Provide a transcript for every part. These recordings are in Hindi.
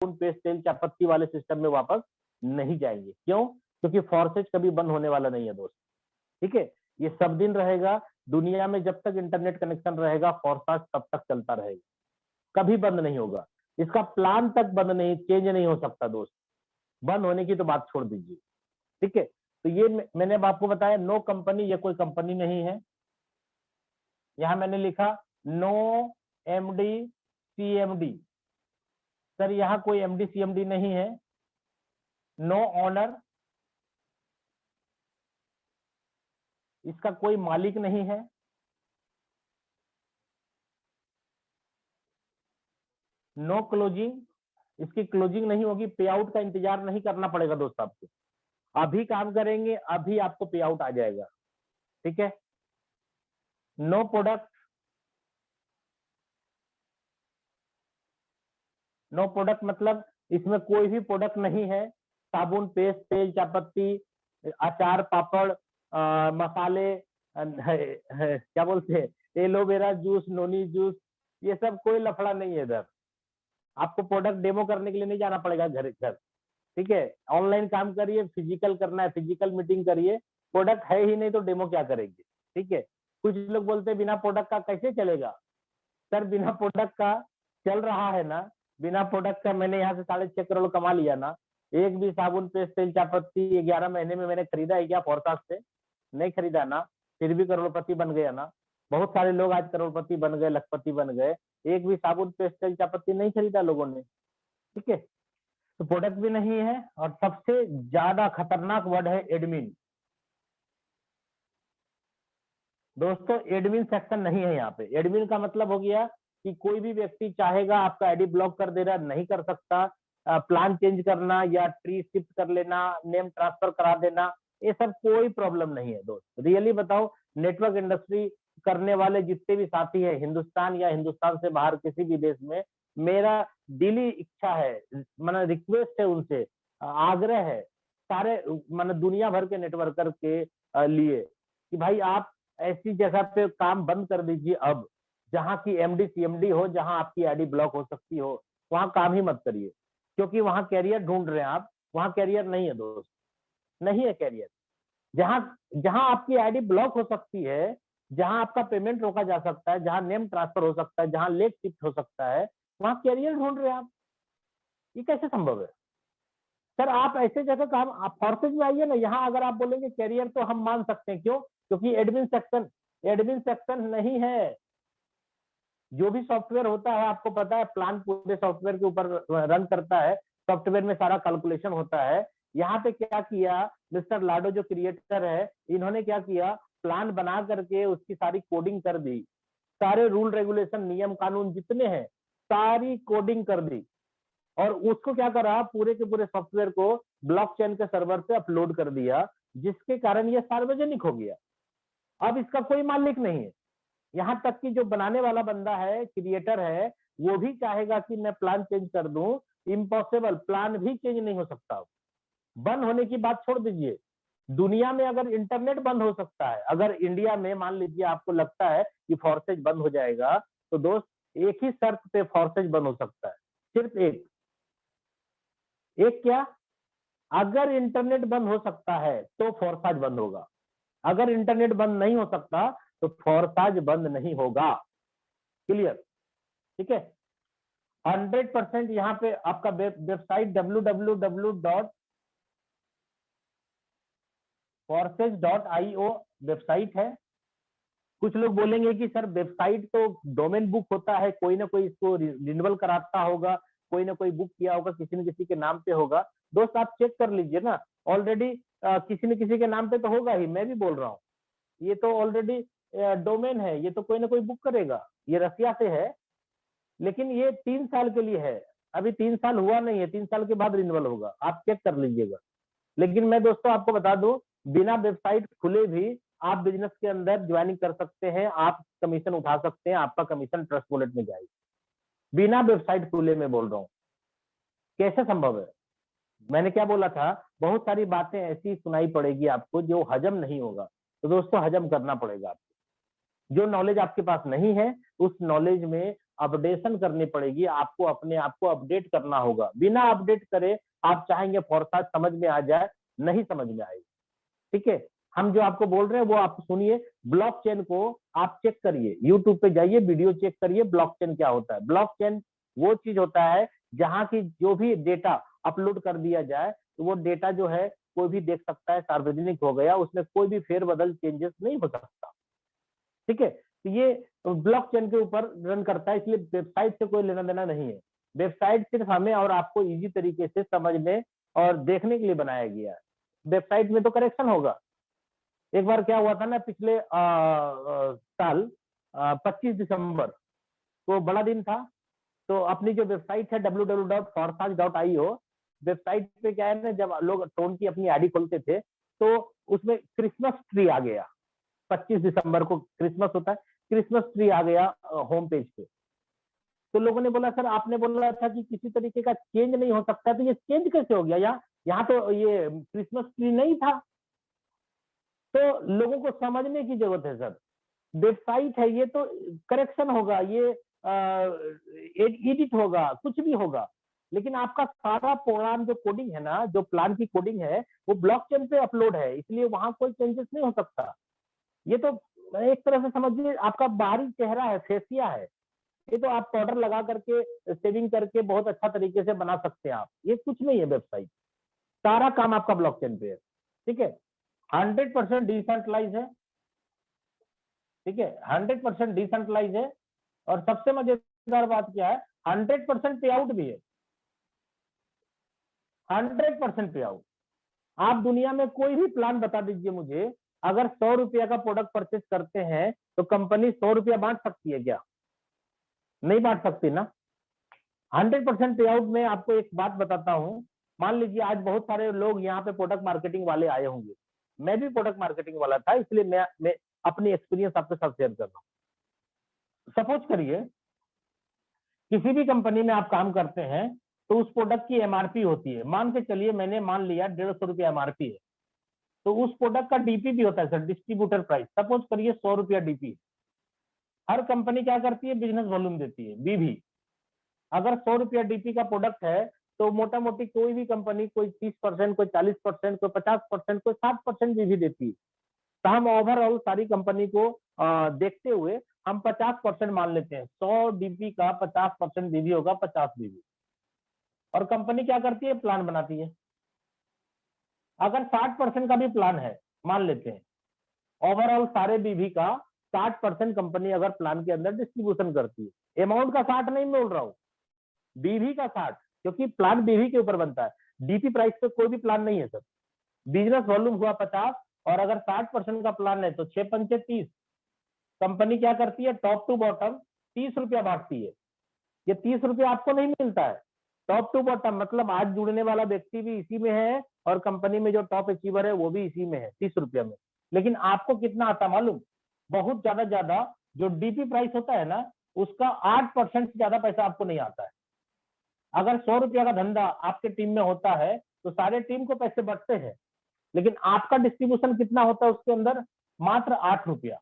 साबुन पेस्ट तेल चायपत्ती वाले सिस्टम में वापस नहीं जाएंगे। क्यों? क्योंकि फॉर्सेज कभी बंद होने वाला नहीं है दोस्त, ठीक है। ये सब दिन रहेगा, दुनिया में जब तक इंटरनेट कनेक्शन रहेगा फॉर्सेज तब तक चलता रहेगा, कभी बंद नहीं होगा। इसका प्लान तक बंद नहीं, चेंज नहीं हो सकता दोस्त। बंद होने की तो बात छोड़ दीजिए, ठीक है। तो ये मैंने अब आपको बताया, नो कंपनी, ये कोई कंपनी नहीं है। यहां मैंने लिखा नो एमडी सीएमडी, सर यहाँ कोई एमडी सीएमडी नहीं है। नो ऑनर, इसका कोई मालिक नहीं है। नो क्लोजिंग, इसकी क्लोजिंग नहीं होगी, पे आउट का इंतजार नहीं करना पड़ेगा दोस्त आपको। अभी काम करेंगे अभी आपको पे आउट आ जाएगा, ठीक है। नो प्रोडक्ट, नो प्रोडक्ट मतलब इसमें कोई भी प्रोडक्ट नहीं है। साबुन पेस्ट तेल चायपत्ती अचार पापड़ मसाले क्या बोलते हैं एलोवेरा जूस नोनी जूस, ये सब कोई लफड़ा नहीं है इधर। आपको प्रोडक्ट डेमो करने के लिए नहीं जाना पड़ेगा घर घर, ठीक है। ऑनलाइन काम करिए, फिजिकल करना है फिजिकल मीटिंग करिए, प्रोडक्ट है ही नहीं तो डेमो क्या करेंगे, ठीक है। कुछ लोग बोलते हैं बिना प्रोडक्ट का कैसे चलेगा। सर बिना प्रोडक्ट का चल रहा है ना, बिना प्रोडक्ट का मैंने यहाँ से 6.5 करोड़ कमा लिया ना। एक भी साबुन पेस्ट तेल चायपत्ती 11 महीने में मैंने खरीदा है क्या फॉरसाज से? नहीं खरीदा ना, फिर भी करोड़पति बन गया ना। बहुत सारे लोग आज करोड़पति बन गए, लखपति बन गए, एक भी साबुन पेस्ट तेल चायपत्ती नहीं खरीदा लोगों ने, ठीक है। तो प्रोडक्ट भी नहीं है। और सबसे ज्यादा खतरनाक वर्ड है एडमिन। दोस्तों एडमिन सेक्शन नहीं है यहाँ पे। एडमिन का मतलब हो गया कि कोई भी व्यक्ति चाहेगा आपका आईडी ब्लॉक कर दे रहा, नहीं कर सकता। प्लान चेंज करना या ट्री शिफ्ट कर लेना, नेम ट्रांसफर करा देना, ये सब कोई प्रॉब्लम नहीं है दोस्त। रियली बताओ, नेटवर्क इंडस्ट्री करने वाले जितने भी साथी है हिंदुस्तान या हिंदुस्तान से बाहर किसी भी देश में, मेरा दिली इच्छा है, मतलब रिक्वेस्ट है उनसे, आग्रह है सारे मतलब दुनिया भर के नेटवर्कर के लिए कि भाई आप ऐसी जगह पे काम बंद कर दीजिए अब, जहां की एमडी सीएमडी हो, जहां आपकी आईडी ब्लॉक हो सकती हो, वहां काम ही मत करिए। क्योंकि वहां कैरियर ढूंढ रहे हैं आप, वहां कैरियर नहीं है दोस्त, नहीं है कैरियर। जहां जहां आपकी आईडी ब्लॉक हो सकती है, जहां आपका पेमेंट रोका जा सकता है, जहां नेम ट्रांसफर हो सकता है, जहां लेट शिफ्ट हो सकता है, वहां कैरियर ढूंढ रहे हैं आप। ये कैसे संभव है? सर आप ऐसे जगह काम, आप फोर्सेज में आइए ना, यहाँ अगर आप बोलेंगे कैरियर तो हम मान सकते हैं। क्यों? क्योंकि एडमिन सेक्शन नहीं है। जो भी सॉफ्टवेयर होता है आपको पता है, प्लान पूरे सॉफ्टवेयर के ऊपर रन करता है, सॉफ्टवेयर में सारा कैलकुलेशन होता है। यहाँ पे क्या किया मिस्टर लाडो जो क्रिएटर है, इन्होंने क्या किया, प्लान बना करके उसकी सारी कोडिंग कर दी, सारे रूल रेगुलेशन नियम कानून जितने हैं सारी कोडिंग कर दी, और उसको क्या करा, पूरे के पूरे सॉफ्टवेयर को ब्लॉकचेन के सर्वर पे अपलोड कर दिया, जिसके कारण ये सार्वजनिक हो गया। अब इसका कोई मालिक नहीं है। यहां तक कि जो बनाने वाला बंदा है, क्रिएटर है, वो भी चाहेगा कि मैं प्लान चेंज कर दूं, इम्पॉसिबल, प्लान भी चेंज नहीं हो सकता। बंद होने की बात छोड़ दीजिए, दुनिया में अगर इंटरनेट बंद हो सकता है, अगर इंडिया में मान लीजिए आपको लगता है कि फॉर्सेज बंद हो जाएगा, तो दोस्त एक ही शर्त पे फॉर्सेज बंद हो सकता है, सिर्फ एक। एक क्या? अगर इंटरनेट बंद हो सकता है तो फॉर्साज बंद होगा, अगर इंटरनेट बंद नहीं हो सकता तो फॉर्साज बंद नहीं होगा। क्लियर? ठीक है। 100% यहाँ पे आपका वेबसाइट www.forces.io वेबसाइट है। कुछ लोग बोलेंगे कि सर वेबसाइट तो डोमेन बुक होता है, कोई ना कोई इसको रिन्यूअल कराता होगा, कोई ना कोई बुक किया होगा, किसी न किसी के नाम पे होगा। दोस्त आप चेक कर लीजिए ना, ऑलरेडी किसी न किसी के नाम पे तो होगा ही। मैं भी बोल रहा हूँ, ये तो ऑलरेडी डोमेन है, ये तो कोई ना कोई बुक करेगा। ये रसिया से है, लेकिन ये 3 साल के लिए है, अभी 3 साल हुआ नहीं है, 3 साल के बाद रिन्यूअल होगा, आप चेक कर लीजिएगा। लेकिन मैं दोस्तों आपको बता दूं, बिना वेबसाइट खुले भी आप बिजनेस के अंदर ज्वाइनिंग कर सकते हैं, आप कमीशन उठा सकते हैं, आपका कमीशन ट्रस्ट वॉलेट में जाएगी, बिना वेबसाइट खुले में बोल रहा हूँ। कैसे संभव है? मैंने क्या बोला था, बहुत सारी बातें ऐसी सुनाई पड़ेगी आपको जो हजम नहीं होगा, तो दोस्तों हजम करना पड़ेगा आपको। जो नॉलेज आपके पास नहीं है, उस नॉलेज में अपडेशन करनी पड़ेगी, आपको अपने आप को अपडेट करना होगा। बिना अपडेट करे आप चाहेंगे फॉरसाज समझ में आ जाए, नहीं समझ में आएगी। ठीक है, हम जो आपको बोल रहे हैं वो आप सुनिए। ब्लॉकचेन को आप चेक करिए, यूट्यूब पे जाइए, वीडियो चेक करिए ब्लॉकचेन क्या होता है। ब्लॉकचेन वो चीज होता है जहां की जो भी डेटा अपलोड कर दिया जाए तो वो डेटा जो है कोई भी देख सकता है, सार्वजनिक हो गया, उसमें कोई भी फेरबदल चेंजेस नहीं हो सकता। ठीक है, तो ये ब्लॉकचेन के ऊपर रन करता है, इसलिए वेबसाइट से कोई लेना देना नहीं है। वेबसाइट सिर्फ हमें और आपको इजी तरीके से समझने और देखने के लिए बनाया गया है। वेबसाइट में तो करेक्शन होगा। एक बार क्या हुआ था ना, पिछले साल 25 दिसंबर को बड़ा दिन था, तो अपनी जो वेबसाइट है www.forsage.io, वेबसाइट पे क्या है ना, जब लोग टोन की अपनी आईडी खोलते थे तो उसमें क्रिसमस ट्री आ गया। 25 दिसंबर को क्रिसमस होता है, क्रिसमस ट्री आ गया होम पेज पे। तो लोगों ने बोला सर आपने बोला था कि किसी तरीके का चेंज नहीं हो सकता, तो ये चेंज कैसे हो गया? यहाँ तो ये क्रिसमस ट्री नहीं था। तो लोगों को समझने की जरूरत है सर, वेबसाइट है ये तो करेक्शन होगा, ये एडिट होगा, कुछ भी होगा, लेकिन आपका सारा प्रोग्राम जो कोडिंग है ना, जो प्लान की कोडिंग है वो ब्लॉकचेन पे अपलोड है, इसलिए वहां कोई चेंजेस नहीं हो सकता। ये तो एक तरह से समझिए आपका बाहरी चेहरा है, फेसिया है, ये तो आप पाउडर लगा करके सेविंग करके बहुत अच्छा तरीके से बना सकते हैं आप। ये कुछ नहीं है वेबसाइट, सारा काम आपका ब्लॉकचेन पे है। ठीक है, 100% डिसेंट्रलाइज है। ठीक है, 100% डिसेंट्रलाइज है। और सबसे मजेदार बात क्या है, 100% पे आउट भी है। 100% पे आउट। आप दुनिया में कोई भी प्लान बता दीजिए मुझे, अगर 100 रुपया का प्रोडक्ट परचेज करते हैं तो कंपनी 100 रुपया बांट सकती है क्या? नहीं बांट सकती ना। 100% पे आउट में आपको एक बात बताता हूं, मान लीजिए आज बहुत सारे लोग यहाँ पे प्रोडक्ट मार्केटिंग वाले आए होंगे, मैं भी प्रोडक्ट मार्केटिंग वाला था, इसलिए मैं अपनी एक्सपीरियंस आपके साथ शेयर कर रहा हूँ। सपोज करिए किसी भी कंपनी में आप काम करते हैं तो उस प्रोडक्ट की एमआरपी होती है, मान के चलिए मैंने मान लिया 150 रुपया एमआरपी है, तो उस प्रोडक्ट का डीपी भी होता है सर, डिस्ट्रीब्यूटर प्राइस। सपोज करिए 100 रुपया डीपी। हर कंपनी क्या करती है, बिजनेस वॉल्यूम देती है, बीवी। अगर 100 रुपया डीपी का प्रोडक्ट है तो मोटा मोटी कोई भी कंपनी कोई 30%, कोई 40%, कोई 50%, कोई 60% बीवी देती है। तो हम ओवरऑल सारी कंपनी को देखते हुए हम 50% मान लेते हैं, 100 डीपी का 50% बीवी होगा, 50 बीवी। और कंपनी क्या करती है, प्लान बनाती है। अगर 60% का भी प्लान है, मान लेते हैं ओवरऑल सारे बीवी का 60% कंपनी अगर प्लान के अंदर डिस्ट्रीब्यूशन करती है, अमाउंट का 60 नहीं बोल रहा हूं, बीवी का 60, क्योंकि प्लान बीवी के ऊपर बनता है, डीपी प्राइस पे कोई भी प्लान नहीं है सर। बिजनेस वॉल्यूम हुआ 50, और अगर 60% का प्लान है तो 6 पंचे 30। कंपनी क्या करती है, टॉप टू बॉटम 30 रुपया बांटती है। ये 30 रुपया आपको नहीं मिलता है, टॉप टू बॉटम मतलब आज जुड़ने वाला व्यक्ति भी इसी में है और कंपनी में जो टॉप अचीवर है वो भी इसी में है, 30 रुपया में। लेकिन आपको कितना आता मालूम, बहुत ज्यादा जो डीपी प्राइस होता है ना उसका 8% से ज्यादा पैसा आपको नहीं आता है। अगर 100 रुपया का धंधा आपके टीम में होता है तो सारे टीम को पैसे बढ़ते हैं, लेकिन आपका डिस्ट्रीब्यूशन कितना होता है उसके अंदर, मात्र 8 रुपया।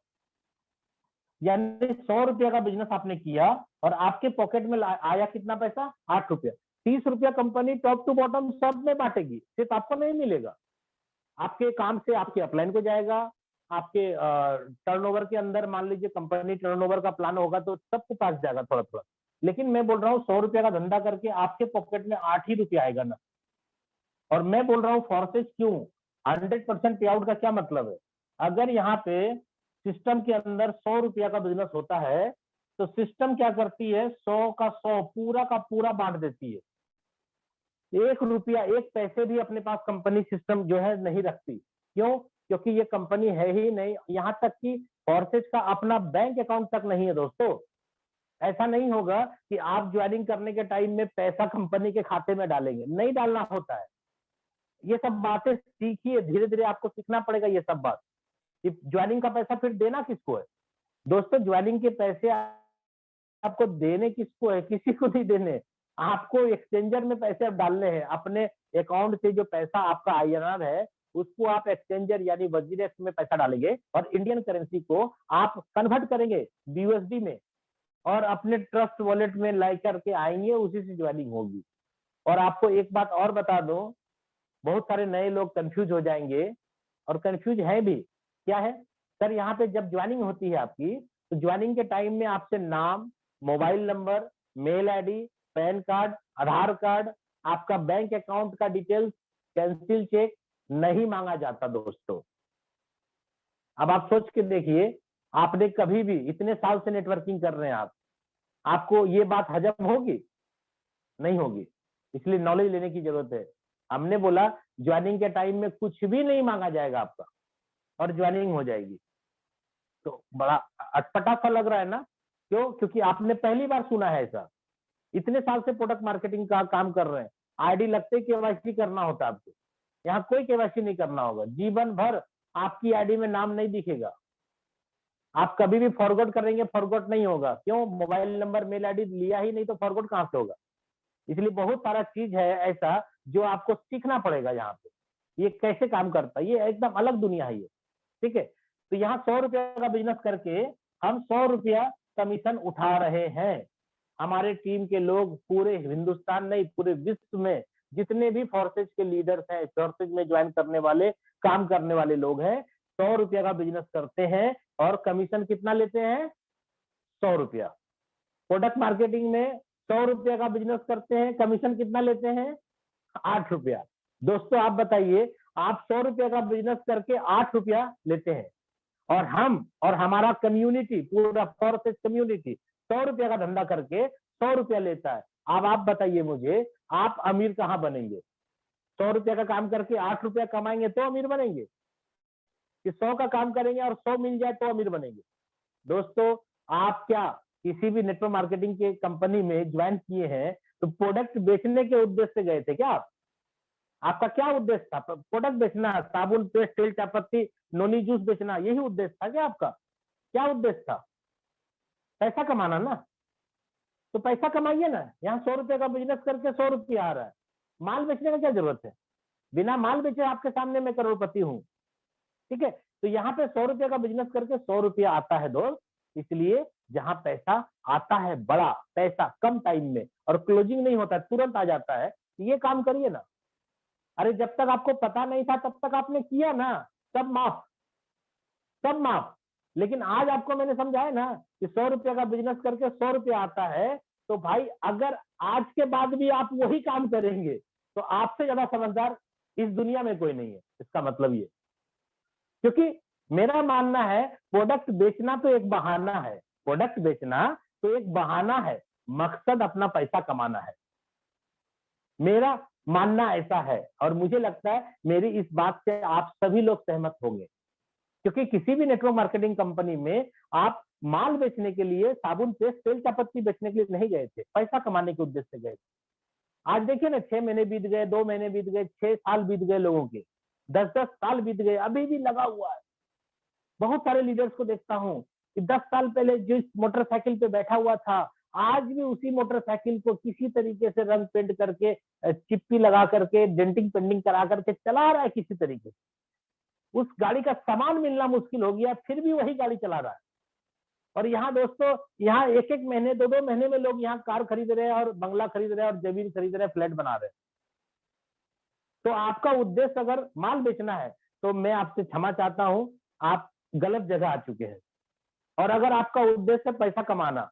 यानी 100 रुपया का बिजनेस आपने किया और आपके पॉकेट में आया कितना पैसा, 8 रुपया। 30 रुपया कंपनी टॉप टू बॉटम सब में बांटेगी, सिर्फ आपको नहीं मिलेगा। आपके काम से आपके अपलाइन को जाएगा, आपके टर्नओवर के अंदर मान लीजिए कंपनी टर्नओवर का प्लान होगा तो सबके पास जाएगा थोड़ा थोड़ा। लेकिन मैं बोल रहा हूँ 100 रुपया का धंधा करके आपके पॉकेट में 8 ही रुपया आएगा ना। और मैं बोल रहा हूँ फोर्सेज क्यों, 100% पे आउट का क्या मतलब है, अगर यहाँ पे सिस्टम के अंदर 100 रुपया का बिजनेस होता है तो सिस्टम क्या करती है, 100 का 100 पूरा का पूरा बांट देती है। 1 रुपया 1 पैसे भी अपने पास कंपनी सिस्टम जो है नहीं रखती। क्यों? क्योंकि ये कंपनी है ही नहीं, यहाँ तक कि फोर्सेज का अपना बैंक अकाउंट तक नहीं है दोस्तों। ऐसा नहीं होगा कि आप ज्वाइनिंग करने के टाइम में पैसा कंपनी के खाते में डालेंगे, नहीं डालना होता है। ये सब बातें सीखिए, धीरे धीरे आपको सीखना पड़ेगा ये सब बात, कि ज्वाइनिंग का पैसा फिर देना किसको है। दोस्तों ज्वाइनिंग के पैसे आपको देने किसको है, किसी को नहीं देने, आपको एक्सचेंजर में पैसे अब डालने हैं। अपने अकाउंट से जो पैसा आपका आईएनआर है उसको आप एक्सचेंजर यानी वजीरेक्स में पैसा डालेंगे और इंडियन करेंसी को आप कन्वर्ट करेंगे बीयूएसडी में, और अपने ट्रस्ट वॉलेट में लाई करके आएंगे, उसी से ज्वाइनिंग होगी। और आपको एक बात और बता दूं, बहुत सारे नए लोग कंफ्यूज हो जाएंगे और कंफ्यूज है भी। क्या है सर, यहाँ पे जब ज्वाइनिंग होती है आपकी, तो ज्वाइनिंग के टाइम में आपसे नाम, mobile number, mail ID, pan card, Aadhaar card, आपका बैंक अकाउंट का डिटेल्स, कैंसिल चेक नहीं मांगा जाता दोस्तों। अब आप सोच के देखिए, आपने कभी भी, इतने साल से नेटवर्किंग कर रहे हैं आप, आपको ये बात हजम होगी? नहीं होगी। इसलिए नॉलेज लेने की जरूरत है। हमने बोला ज्वाइनिंग के टाइम में कुछ भी नहीं मांगा जाएगा आपका, और ज्वाइनिंग हो जाएगी। तो बड़ा अटपटा सा लग रहा है ना? क्यों? क्योंकि आपने पहली बार सुना है ऐसा। इतने साल से प्रोडक्ट मार्केटिंग का काम कर रहे हैं, आईडी लगते केवाईसी करना होता है आपको। यहाँ कोई केवाईसी नहीं करना होगा, जीवन भर आपकी आईडी में नाम नहीं दिखेगा। आप कभी भी फॉरवर्ड करेंगे, फॉरवर्ड नहीं होगा। क्यों? मोबाइल नंबर, मेल आईडी लिया ही नहीं, तो फॉरवर्ड कहां से होगा? इसलिए बहुत सारा चीज है ऐसा जो आपको सीखना पड़ेगा यहाँ पे, ये कैसे काम करता है, ये एकदम अलग दुनिया है ये। ठीक है, तो यहाँ 100 रुपया का बिजनेस करके हम 100 रुपया कमीशन उठा रहे हैं। हमारे टीम के लोग पूरे हिंदुस्तान नहीं, पूरे विश्व में जितने भी फोर्सेज के लीडर्स हैं, फोर्सेज में ज्वाइन करने वाले, काम करने वाले लोग हैं, 100 रुपया का बिजनेस करते हैं और कमीशन कितना लेते हैं? 100 रुपया। प्रोडक्ट मार्केटिंग में 100 रुपया का बिजनेस करते हैं, कमीशन कितना लेते हैं? 8 रुपया। दोस्तों आप बताइए, आप 100 रुपया का बिजनेस करके 8 रुपया लेते हैं, और हम और हमारा कम्युनिटी, पूरा फोर्सेज कम्युनिटी 100 रुपया का धंधा करके 100 रुपया लेता है। अब आप बताइए मुझे, आप अमीर कहां बनेंगे? 100 रुपया का काम करके 8 रुपया कमाएंगे तो अमीर बनेंगे, कि 100 का काम करेंगे और 100 मिल जाए तो अमीर बनेंगे? दोस्तों, आप क्या किसी भी नेटवर्क मार्केटिंग के कंपनी में ज्वाइन किए हैं तो प्रोडक्ट बेचने के उद्देश्य से गए थे क्या आप? आपका क्या उद्देश्य था? प्रोडक्ट बेचना, साबुन, पेस्ट, तेल, चायपत्ती, नोनी जूस बेचना, यही उद्देश्य था क्या आपका? क्या उद्देश्य था? पैसा कमाना ना। तो पैसा कमाइए ना। यहाँ 100 रुपए का बिजनेस करके 100 रुपया आ रहा है, माल बेचने का क्या जरूरत है? बिना माल बेचे आपके सामने मैं करोड़पति हूँ। ठीक है, तो यहाँ पे 100 रुपए का बिजनेस करके 100 रुपया आता है दोस्त। इसलिए जहां पैसा आता है, बड़ा पैसा कम टाइम में, और क्लोजिंग नहीं होता, तुरंत आ जाता है, ये काम करिए ना। अरे जब तक आपको पता नहीं था तब तक आपने किया ना, सब माफ, सब माफ। लेकिन आज आपको मैंने समझाया ना कि 100 रुपया का बिजनेस करके 100 रुपया आता है, तो भाई अगर आज के बाद भी आप वही काम करेंगे तो आपसे ज्यादा समझदार इस दुनिया में कोई नहीं है। इसका मतलब ये, क्योंकि मेरा मानना है प्रोडक्ट बेचना तो एक बहाना है, प्रोडक्ट बेचना तो एक बहाना है, मकसद अपना पैसा कमाना है। मेरा मानना ऐसा है, और मुझे लगता है मेरी इस बात से आप सभी लोग सहमत होंगे। क्योंकि किसी भी नेटवर्क मार्केटिंग कंपनी में आप माल बेचने के लिए, साबुन, पेस्ट, तेल, चायपत्ती बेचने के लिए नहीं गए थे, पैसा कमाने के उद्देश्य से गए थे। आज देखिए ना, 6 महीने बीत गए, 2 महीने बीत गए, 6 साल बीत गए, लोगों के 10-10 साल बीत गए, अभी भी लगा हुआ है। बहुत सारे लीडर्स को देखता हूँ कि 10 साल पहले जिस मोटरसाइकिल पे बैठा हुआ था, आज भी उसी मोटरसाइकिल को किसी तरीके से रंग पेंट करके, चिप्पी लगा करके, डेंटिंग पेंटिंग करा करके चला रहा है किसी तरीके से। उस गाड़ी का सामान मिलना मुश्किल हो गया, फिर भी वही गाड़ी चला रहा है। और यहाँ दोस्तों, यहाँ 1-1 महीने, 2-2 महीने में लोग यहाँ कार खरीद रहे हैं, और बंगला खरीद रहे हैं, और जमीन खरीद रहे हैं, फ्लैट बना रहे हैं। तो आपका उद्देश्य अगर माल बेचना है तो मैं आपसे क्षमा चाहता हूं, आप गलत जगह आ चुके हैं। और अगर आपका उद्देश्य पैसा कमाना,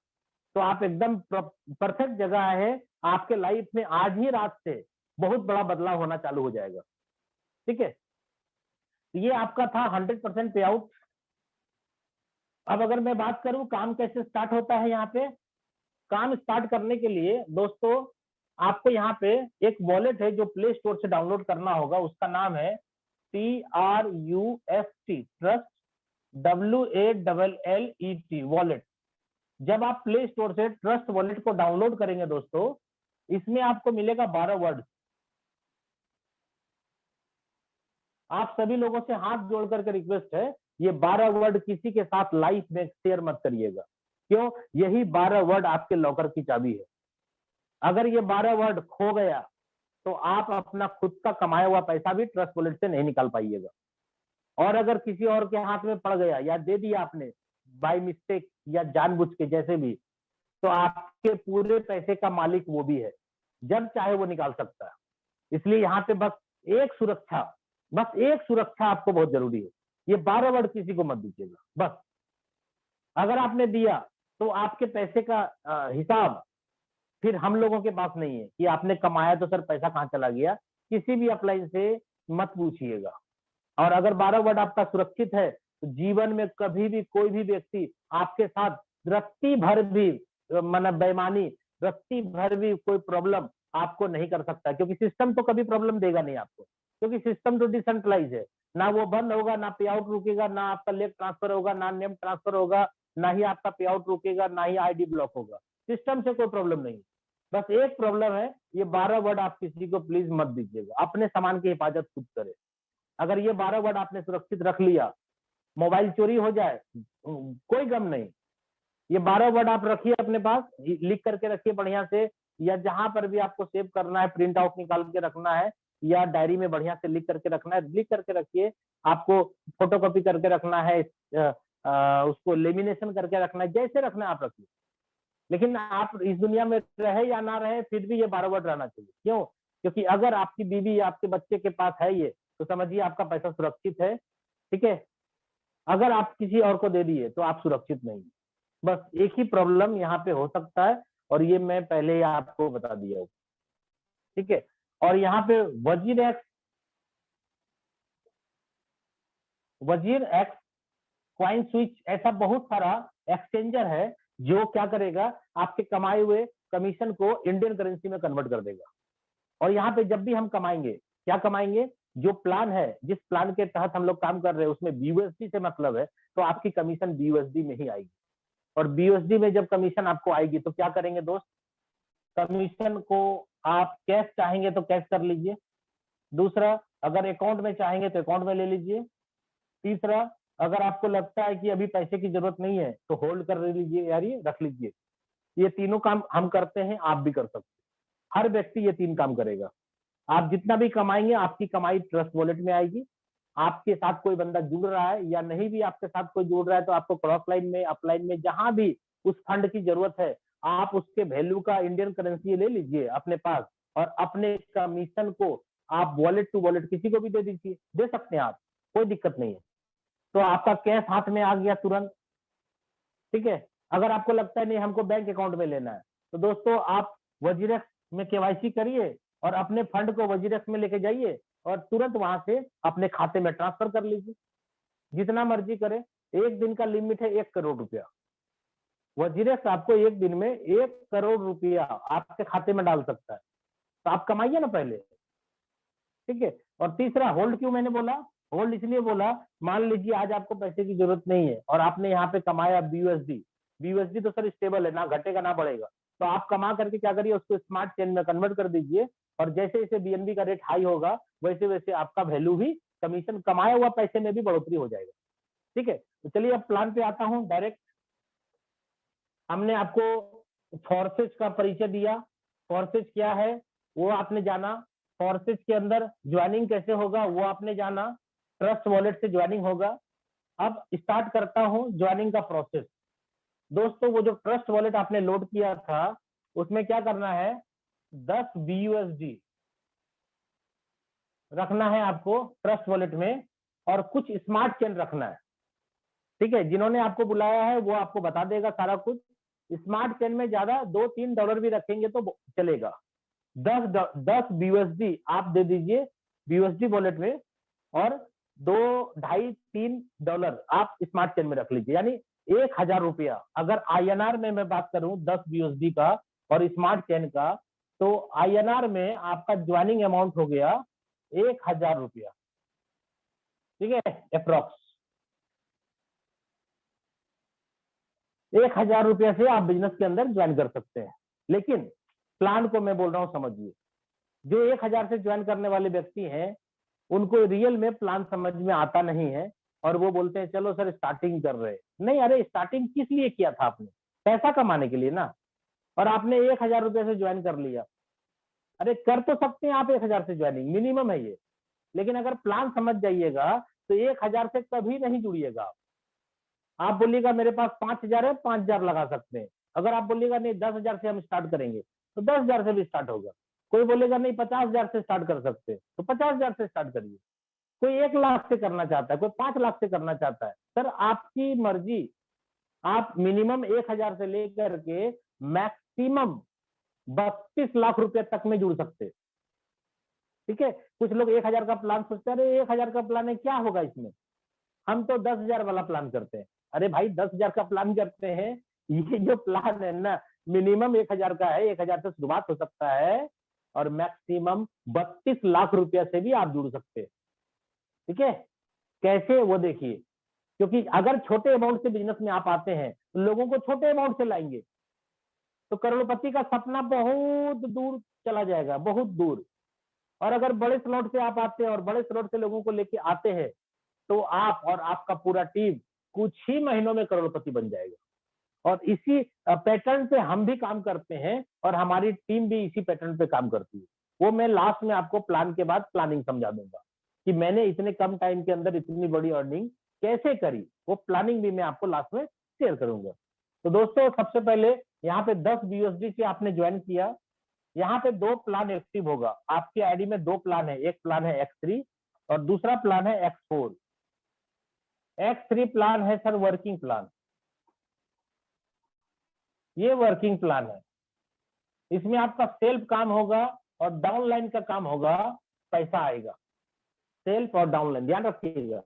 तो आप एकदम परफेक्ट जगह है। आपके लाइफ में आज ही रात से बहुत बड़ा बदलाव होना चालू हो जाएगा। ठीक है, ये आपका था 100% पे आउट। अब अगर मैं बात करूं काम कैसे स्टार्ट होता है, यहाँ पे काम स्टार्ट करने के लिए दोस्तों आपको यहाँ पे एक वॉलेट है जो प्ले स्टोर से डाउनलोड करना होगा। उसका नाम है TRUST, ट्रस्ट, WALLET, वॉलेट। जब आप प्ले स्टोर से ट्रस्ट वॉलेट को डाउनलोड करेंगे दोस्तों, इसमें आपको मिलेगा 12 वर्ड। आप सभी लोगों से हाथ जोड़ करके रिक्वेस्ट है, ये 12 वर्ड किसी के साथ लाइफ में शेयर मत करिएगा। क्यों? यही 12 वर्ड आपके लॉकर की चाबी है। अगर ये 12 वर्ड खो गया तो आप अपना खुद का कमाया हुआ पैसा भी ट्रस्ट वॉलेट से नहीं निकाल पाइएगा। और अगर किसी और के हाथ में पड़ गया, या दे दिया आपने बाय मिस्टेक या जानबूझ के, जैसे भी, तो आपके पूरे पैसे का मालिक वो भी है, जब चाहे वो निकाल सकता है। इसलिए यहाँ पे बस एक सुरक्षा आपको बहुत जरूरी है। ये 12 वर्ड किसी को मत दीजिएगा बस। अगर आपने दिया तो आपके पैसे का हिसाब फिर हम लोगों के पास नहीं है कि आपने कमाया तो सर पैसा कहाँ चला गया, किसी भी अपलाइन से मत पूछिएगा। और अगर 12 वर्ड आपका सुरक्षित है तो जीवन में कभी भी कोई भी व्यक्ति आपके साथ रत्ती भर भी मतलब बेईमानी, रत्ती भर भी कोई प्रॉब्लम आपको नहीं कर सकता, क्योंकि सिस्टम तो कभी प्रॉब्लम देगा नहीं आपको, क्योंकि सिस्टम तो डिसेंट्रलाइज है। ना वो बंद होगा, ना पे आउट रुकेगा, ना आपका लेग ट्रांसफर होगा, ना नेम ट्रांसफर होगा, ना ही आपका पे आउट रुकेगा, ना ही आईडी ब्लॉक होगा। सिस्टम से कोई प्रॉब्लम नहीं। बस एक प्रॉब्लम है, ये 12 वर्ड आप किसी को प्लीज मत दीजिएगा। अपने सामान की हिफाजत खुद करें। अगर ये 12 वर्ड आपने सुरक्षित रख लिया, मोबाइल चोरी हो जाए कोई गम नहीं, ये 12 वर्ड आप रखिए अपने पास, लिख करके रखिए बढ़िया से, या जहां पर भी आपको सेव करना है प्रिंट आउट निकाल के रखना है, या डायरी में बढ़िया से लिख करके रखना है, लिख करके रखिए। आपको फोटोकॉपी करके रखना है, उसको लेमिनेशन करके रखना है, जैसे रखना है आप रखिए। लेकिन आप इस दुनिया में रहे या ना रहे, फिर भी ये 12 वर्ड रहना चाहिए। क्यों? क्योंकि अगर आपकी बीवी या आपके बच्चे के पास है ये, तो समझिए आपका पैसा सुरक्षित है। ठीक है, अगर आप किसी और को दे दिए तो आप सुरक्षित नहीं। बस एक ही प्रॉब्लम यहाँ पे हो सकता है, और ये मैं पहले ही आपको बता दिया हूँ। ठीक है, और यहाँ पे वजीर एक्स क्वाइन स्विच, ऐसा बहुत सारा एक्सचेंजर है जो क्या करेगा, आपके कमाए हुए कमीशन को इंडियन करेंसी में कन्वर्ट कर देगा। और यहाँ पे जब भी हम कमाएंगे, क्या कमाएंगे, जो प्लान है, जिस प्लान के तहत हम लोग काम कर रहे हैं उसमें बीयूएसडी से मतलब है, तो आपकी कमीशन बीयूएसडी में ही आएगी। और बीयूएसडी में जब कमीशन आपको आएगी तो क्या करेंगे दोस्त, कमीशन को आप कैश चाहेंगे तो कैश कर लीजिए। दूसरा, अगर अकाउंट में चाहेंगे तो अकाउंट में ले लीजिए। तीसरा, अगर आपको लगता है कि अभी पैसे की जरूरत नहीं है तो होल्ड कर लीजिए, यार ये रख लीजिए। ये तीनों काम हम करते हैं, आप भी कर सकते हैं। हर व्यक्ति ये 3 काम करेगा। आप जितना भी कमाएंगे, आपकी कमाई ट्रस्ट वॉलेट में आएगी। आपके साथ कोई बंदा जुड़ रहा है या नहीं भी आपके साथ कोई जुड़ रहा है, तो आपको क्रॉस लाइन में, अपलाइन में, जहां भी उस फंड की जरूरत है, आप उसके वैल्यू का इंडियन करेंसी ले लीजिए अपने पास, और अपने कमीशन को आप वॉलेट टू वॉलेट किसी को भी दे दीजिए, दे सकते हैं आप, कोई दिक्कत नहीं है। तो आपका कैश हाथ में आ गया तुरंत। ठीक है, अगर आपको लगता है नहीं हमको बैंक अकाउंट में लेना है, तो दोस्तों आप वजीरेक्स में केवाईसी करिए और अपने फंड को वजीरेक्स में लेके जाइए, और तुरंत वहां से अपने खाते में ट्रांसफर कर लीजिए, जितना मर्जी करे। एक दिन का लिमिट है 1 करोड़ रुपया। वजीरेक्स आपको एक दिन में 1 करोड़ रुपया आपके खाते में डाल सकता है, तो आप कमाइए ना पहले। ठीक है, और तीसरा, होल्ड क्यों मैंने बोला, होल्ड इसलिए बोला, मान लीजिए आज आपको पैसे की जरूरत नहीं है और आपने यहाँ पे कमाया बीयूएसडी। बीयूएसडी तो सर स्टेबल है, ना घटेगा ना बढ़ेगा, तो आप कमा करके क्या करिए, उसको स्मार्ट चेन में कन्वर्ट कर दीजिए, और जैसे जैसे बीएनबी का रेट हाई होगा वैसे वैसे आपका वैल्यू भी, कमीशन कमाया हुआ पैसे में भी बढ़ोतरी हो जाएगा। ठीक है, तो चलिए अब प्लान पे आता हूँ डायरेक्ट। हमने आपको फोर्सेज का परिचय दिया, फोर्सेज क्या है वो आपने जाना, फोर्सेज के अंदर ज्वाइनिंग कैसे होगा वो आपने जाना, ट्रस्ट वॉलेट से ज्वाइनिंग होगा। अब स्टार्ट करता हूं ज्वाइनिंग का प्रोसेस। दोस्तों, वो जो ट्रस्ट वॉलेट आपने लोड किया था उसमें क्या करना है, 10 बीयूएसडी रखना है आपको ट्रस्ट वॉलेट में, और कुछ स्मार्ट चेन रखना है। ठीक है, जिन्होंने आपको बुलाया है वो आपको बता देगा सारा कुछ। स्मार्ट चेन में ज्यादा $2-3 भी रखेंगे तो चलेगा। 10 बीयूएसडी आप दे दीजिए बीयूएसडी वॉलेट में, और 2-2.5-3 आप स्मार्ट चेन में रख लीजिए, यानी 1000 रुपया। अगर आईएनआर में मैं बात करूं 10 बीयूएसडी का और स्मार्ट चेन का, तो आईएनआर में आपका ज्वाइनिंग अमाउंट हो गया 1000 रुपया। ठीक है, अप्रोक्स 1000 रुपया से आप बिजनेस के अंदर ज्वाइन कर सकते हैं। लेकिन प्लान को मैं बोल रहा हूं समझिए, जो 1000 से ज्वाइन करने वाले व्यक्ति हैं उनको रियल में प्लान समझ में आता नहीं है, और वो बोलते हैं चलो सर स्टार्टिंग कर रहे हैं। नहीं, अरे स्टार्टिंग किस लिए किया था आपने, पैसा कमाने के लिए ना, और आपने 1000 रुपये से ज्वाइन कर लिया। अरे कर तो सकते हैं आप 1000 से ज्वाइनिंग, मिनिमम है ये, लेकिन अगर प्लान समझ जाइएगा तो 1000 से कभी नहीं जुड़िएगा। आप बोलिएगा मेरे पास 5000 है, 5000 लगा सकते हैं, अगर आप बोलिएगा नहीं 10,000 से हम स्टार्ट करेंगे तो 10,000 से भी स्टार्ट होगा। कोई बोलेगा नहीं 50,000 से स्टार्ट कर सकते तो 50,000 से स्टार्ट करिए। कोई 1 लाख से करना चाहता है, कोई 5 लाख से करना चाहता है, सर आपकी मर्जी। आप मिनिमम 1,000 से लेकर के मैक्सिमम 32 लाख रुपए तक में जुड़ सकते। ठीक है, कुछ लोग 1,000 का प्लान सोचते हैं, अरे 1,000 का प्लान है क्या होगा इसमें, हम तो 10,000 वाला प्लान करते हैं। अरे भाई 10,000 का प्लान करते हैं, ये जो प्लान है ना मिनिमम 1,000 का है, 1,000 से शुरुआत हो सकता है और मैक्सिमम 32 लाख रुपया से भी आप जुड़ सकते हैं। ठीक है, कैसे वो देखिए, क्योंकि अगर छोटे अमाउंट से बिजनेस में आप आते हैं तो लोगों को छोटे अमाउंट से लाएंगे तो करोड़पति का सपना बहुत दूर चला जाएगा, बहुत दूर। और अगर बड़े स्लॉट से आप आते हैं और बड़े स्लॉट से लोगों को लेके आते हैं तो आप और आपका पूरा टीम कुछ ही महीनों में करोड़पति बन जाएगा। और इसी पैटर्न पे हम भी काम करते हैं और हमारी टीम भी इसी पैटर्न पे काम करती है। वो मैं लास्ट में आपको प्लान के बाद प्लानिंग समझा दूंगा कि मैंने इतने कम टाइम के अंदर इतनी बड़ी अर्निंग कैसे करी, वो प्लानिंग भी मैं आपको लास्ट में शेयर करूंगा। तो दोस्तों सबसे पहले यहाँ पे 10 BUSD से आपने ज्वाइन किया, यहाँ पे 2 प्लान एक्टिव होगा आपकी आईडी में। 2 प्लान है, एक प्लान है X3 और दूसरा प्लान है X4। X3 प्लान है सर वर्किंग प्लान, ये वर्किंग प्लान है। इसमें आपका सेल्फ काम होगा और डाउनलाइन का काम होगा, पैसा आएगा। सेल्फ और डाउनलाइन ध्यान रखिएगा,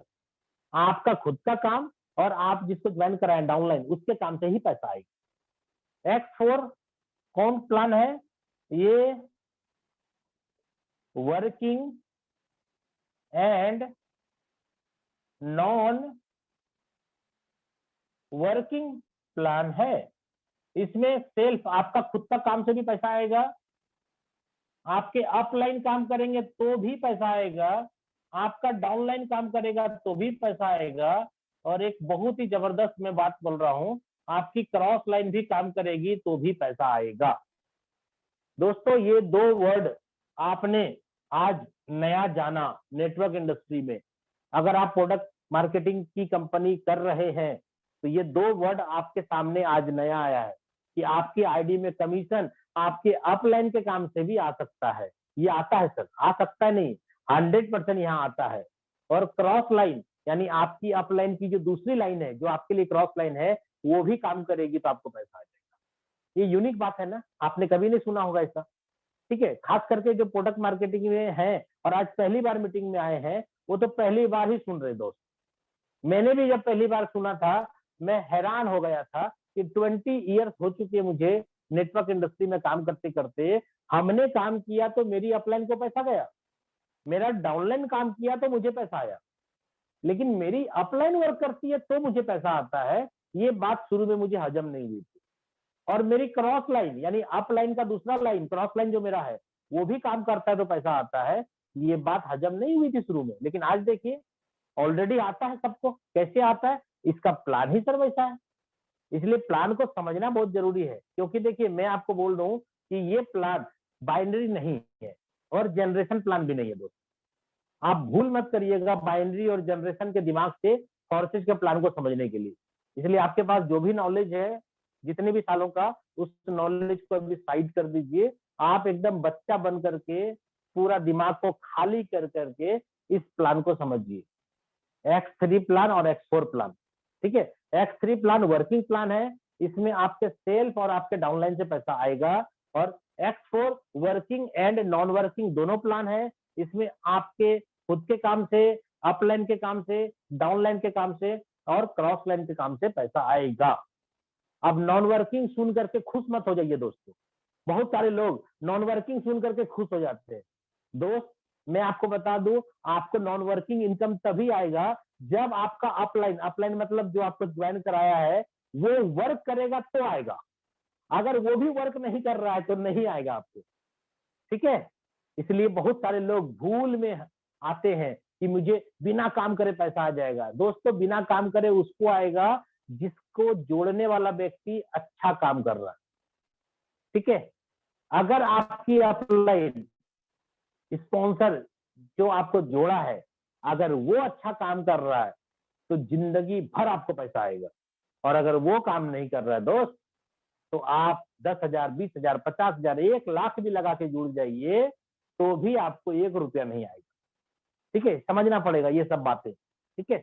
आपका खुद का काम और आप जिसको ज्वाइन कराएं डाउनलाइन उसके काम से ही पैसा आएगा। X4 कौन प्लान है, ये working and non working plan है। इसमें सेल्फ आपका खुद का काम से भी पैसा आएगा, आपके अपलाइन काम करेंगे तो भी पैसा आएगा, आपका डाउनलाइन काम करेगा तो भी पैसा आएगा, और एक बहुत ही जबरदस्त मैं बात बोल रहा हूं, आपकी क्रॉस लाइन भी काम करेगी तो भी पैसा आएगा। दोस्तों ये 2 वर्ड आपने आज नया जाना नेटवर्क इंडस्ट्री में। अगर आप प्रोडक्ट मार्केटिंग की कंपनी कर रहे हैं तो ये 2 वर्ड आपके सामने आज नया आया है कि आपकी आईडी में कमीशन आपके अपलाइन के काम से भी आ सकता है। ये आता है सर, आ सकता है नहीं, 100% यहाँ आता है। और क्रॉस लाइन यानी आपकी अपलाइन की जो दूसरी लाइन है जो आपके लिए क्रॉस लाइन है वो भी काम करेगी तो आपको पैसा आ जाएगा। ये यूनिक बात है ना, आपने कभी नहीं सुना होगा ऐसा। ठीक है, खास करके जो प्रोडक्ट मार्केटिंग में है और आज पहली बार मीटिंग में आए हैं वो तो पहली बार ही सुन रहे दोस्त। मैंने भी जब पहली बार सुना था मैं हैरान हो गया था कि 20 ईयर्स हो चुके मुझे नेटवर्क इंडस्ट्री में काम करते करते। हमने काम किया तो मेरी अपलाइन को पैसा गया, मेरा डाउनलाइन काम किया तो मुझे पैसा आया, लेकिन मेरी अपलाइन वर्क करती है तो मुझे पैसा आता है। ये बात शुरू में मुझे हजम नहीं हुई थी। और मेरी क्रॉस लाइन यानी अपलाइन का दूसरा लाइन क्रॉस लाइन जो मेरा है वो भी काम करता है तो पैसा आता है। ये बात हजम नहीं हुई थी शुरू में, लेकिन आज देखिए ऑलरेडी आता है सबको। कैसे आता है, इसका प्लान ही सर वैसा है। इसलिए प्लान को समझना बहुत जरूरी है, क्योंकि देखिए मैं आपको बोल रहा हूं कि ये प्लान बाइनरी नहीं है और जनरेशन प्लान भी नहीं है दोस्तों। आप भूल मत करिएगा बाइनरी और जनरेशन के दिमाग से फोर्सेज के प्लान को समझने के लिए। इसलिए आपके पास जो भी नॉलेज है जितने भी सालों का, उस नॉलेज को अभी साइड कर दीजिए। आप एकदम बच्चा बन करके पूरा दिमाग को खाली कर करके इस प्लान को समझिए, X3 प्लान और X4 प्लान। ठीक है, X3 प्लान वर्किंग प्लान है, इसमें आपके सेल्फ और आपके डाउनलाइन से पैसा आएगा। और X4 working and non working दोनों प्लान है, इसमें आपके खुद के काम से, अपलाइन के काम से, डाउनलाइन के काम से और क्रॉस लाइन के काम से पैसा आएगा। अब नॉन वर्किंग सुन करके खुश मत हो जाइए दोस्तों, बहुत सारे लोग नॉन वर्किंग सुन करके खुश हो जाते हैं। दोस्त मैं आपको बता दूं, आपको नॉन वर्किंग इनकम तभी आएगा जब आपका अपलाइन, अपलाइन मतलब जो आपको ज्वाइन कराया है वो वर्क करेगा तो आएगा। अगर वो भी वर्क नहीं कर रहा है तो नहीं आएगा आपको। ठीक है, इसलिए बहुत सारे लोग भूल में आते हैं कि मुझे बिना काम करे पैसा आ जाएगा। दोस्तों बिना काम करे उसको आएगा जिसको जोड़ने वाला व्यक्ति अच्छा काम कर रहा है। ठीक है, अगर आपकी अपलाइन स्पॉन्सर जो आपको जोड़ा है अगर वो अच्छा काम कर रहा है तो जिंदगी भर आपको पैसा आएगा। और अगर वो काम नहीं कर रहा है दोस्त तो आप 10,000, 20,000, 50,000, 1,00,000 भी लगा के जुड़ जाइए तो भी आपको 1 रुपया नहीं आएगा। ठीक है, समझना पड़ेगा ये सब बातें। ठीक है,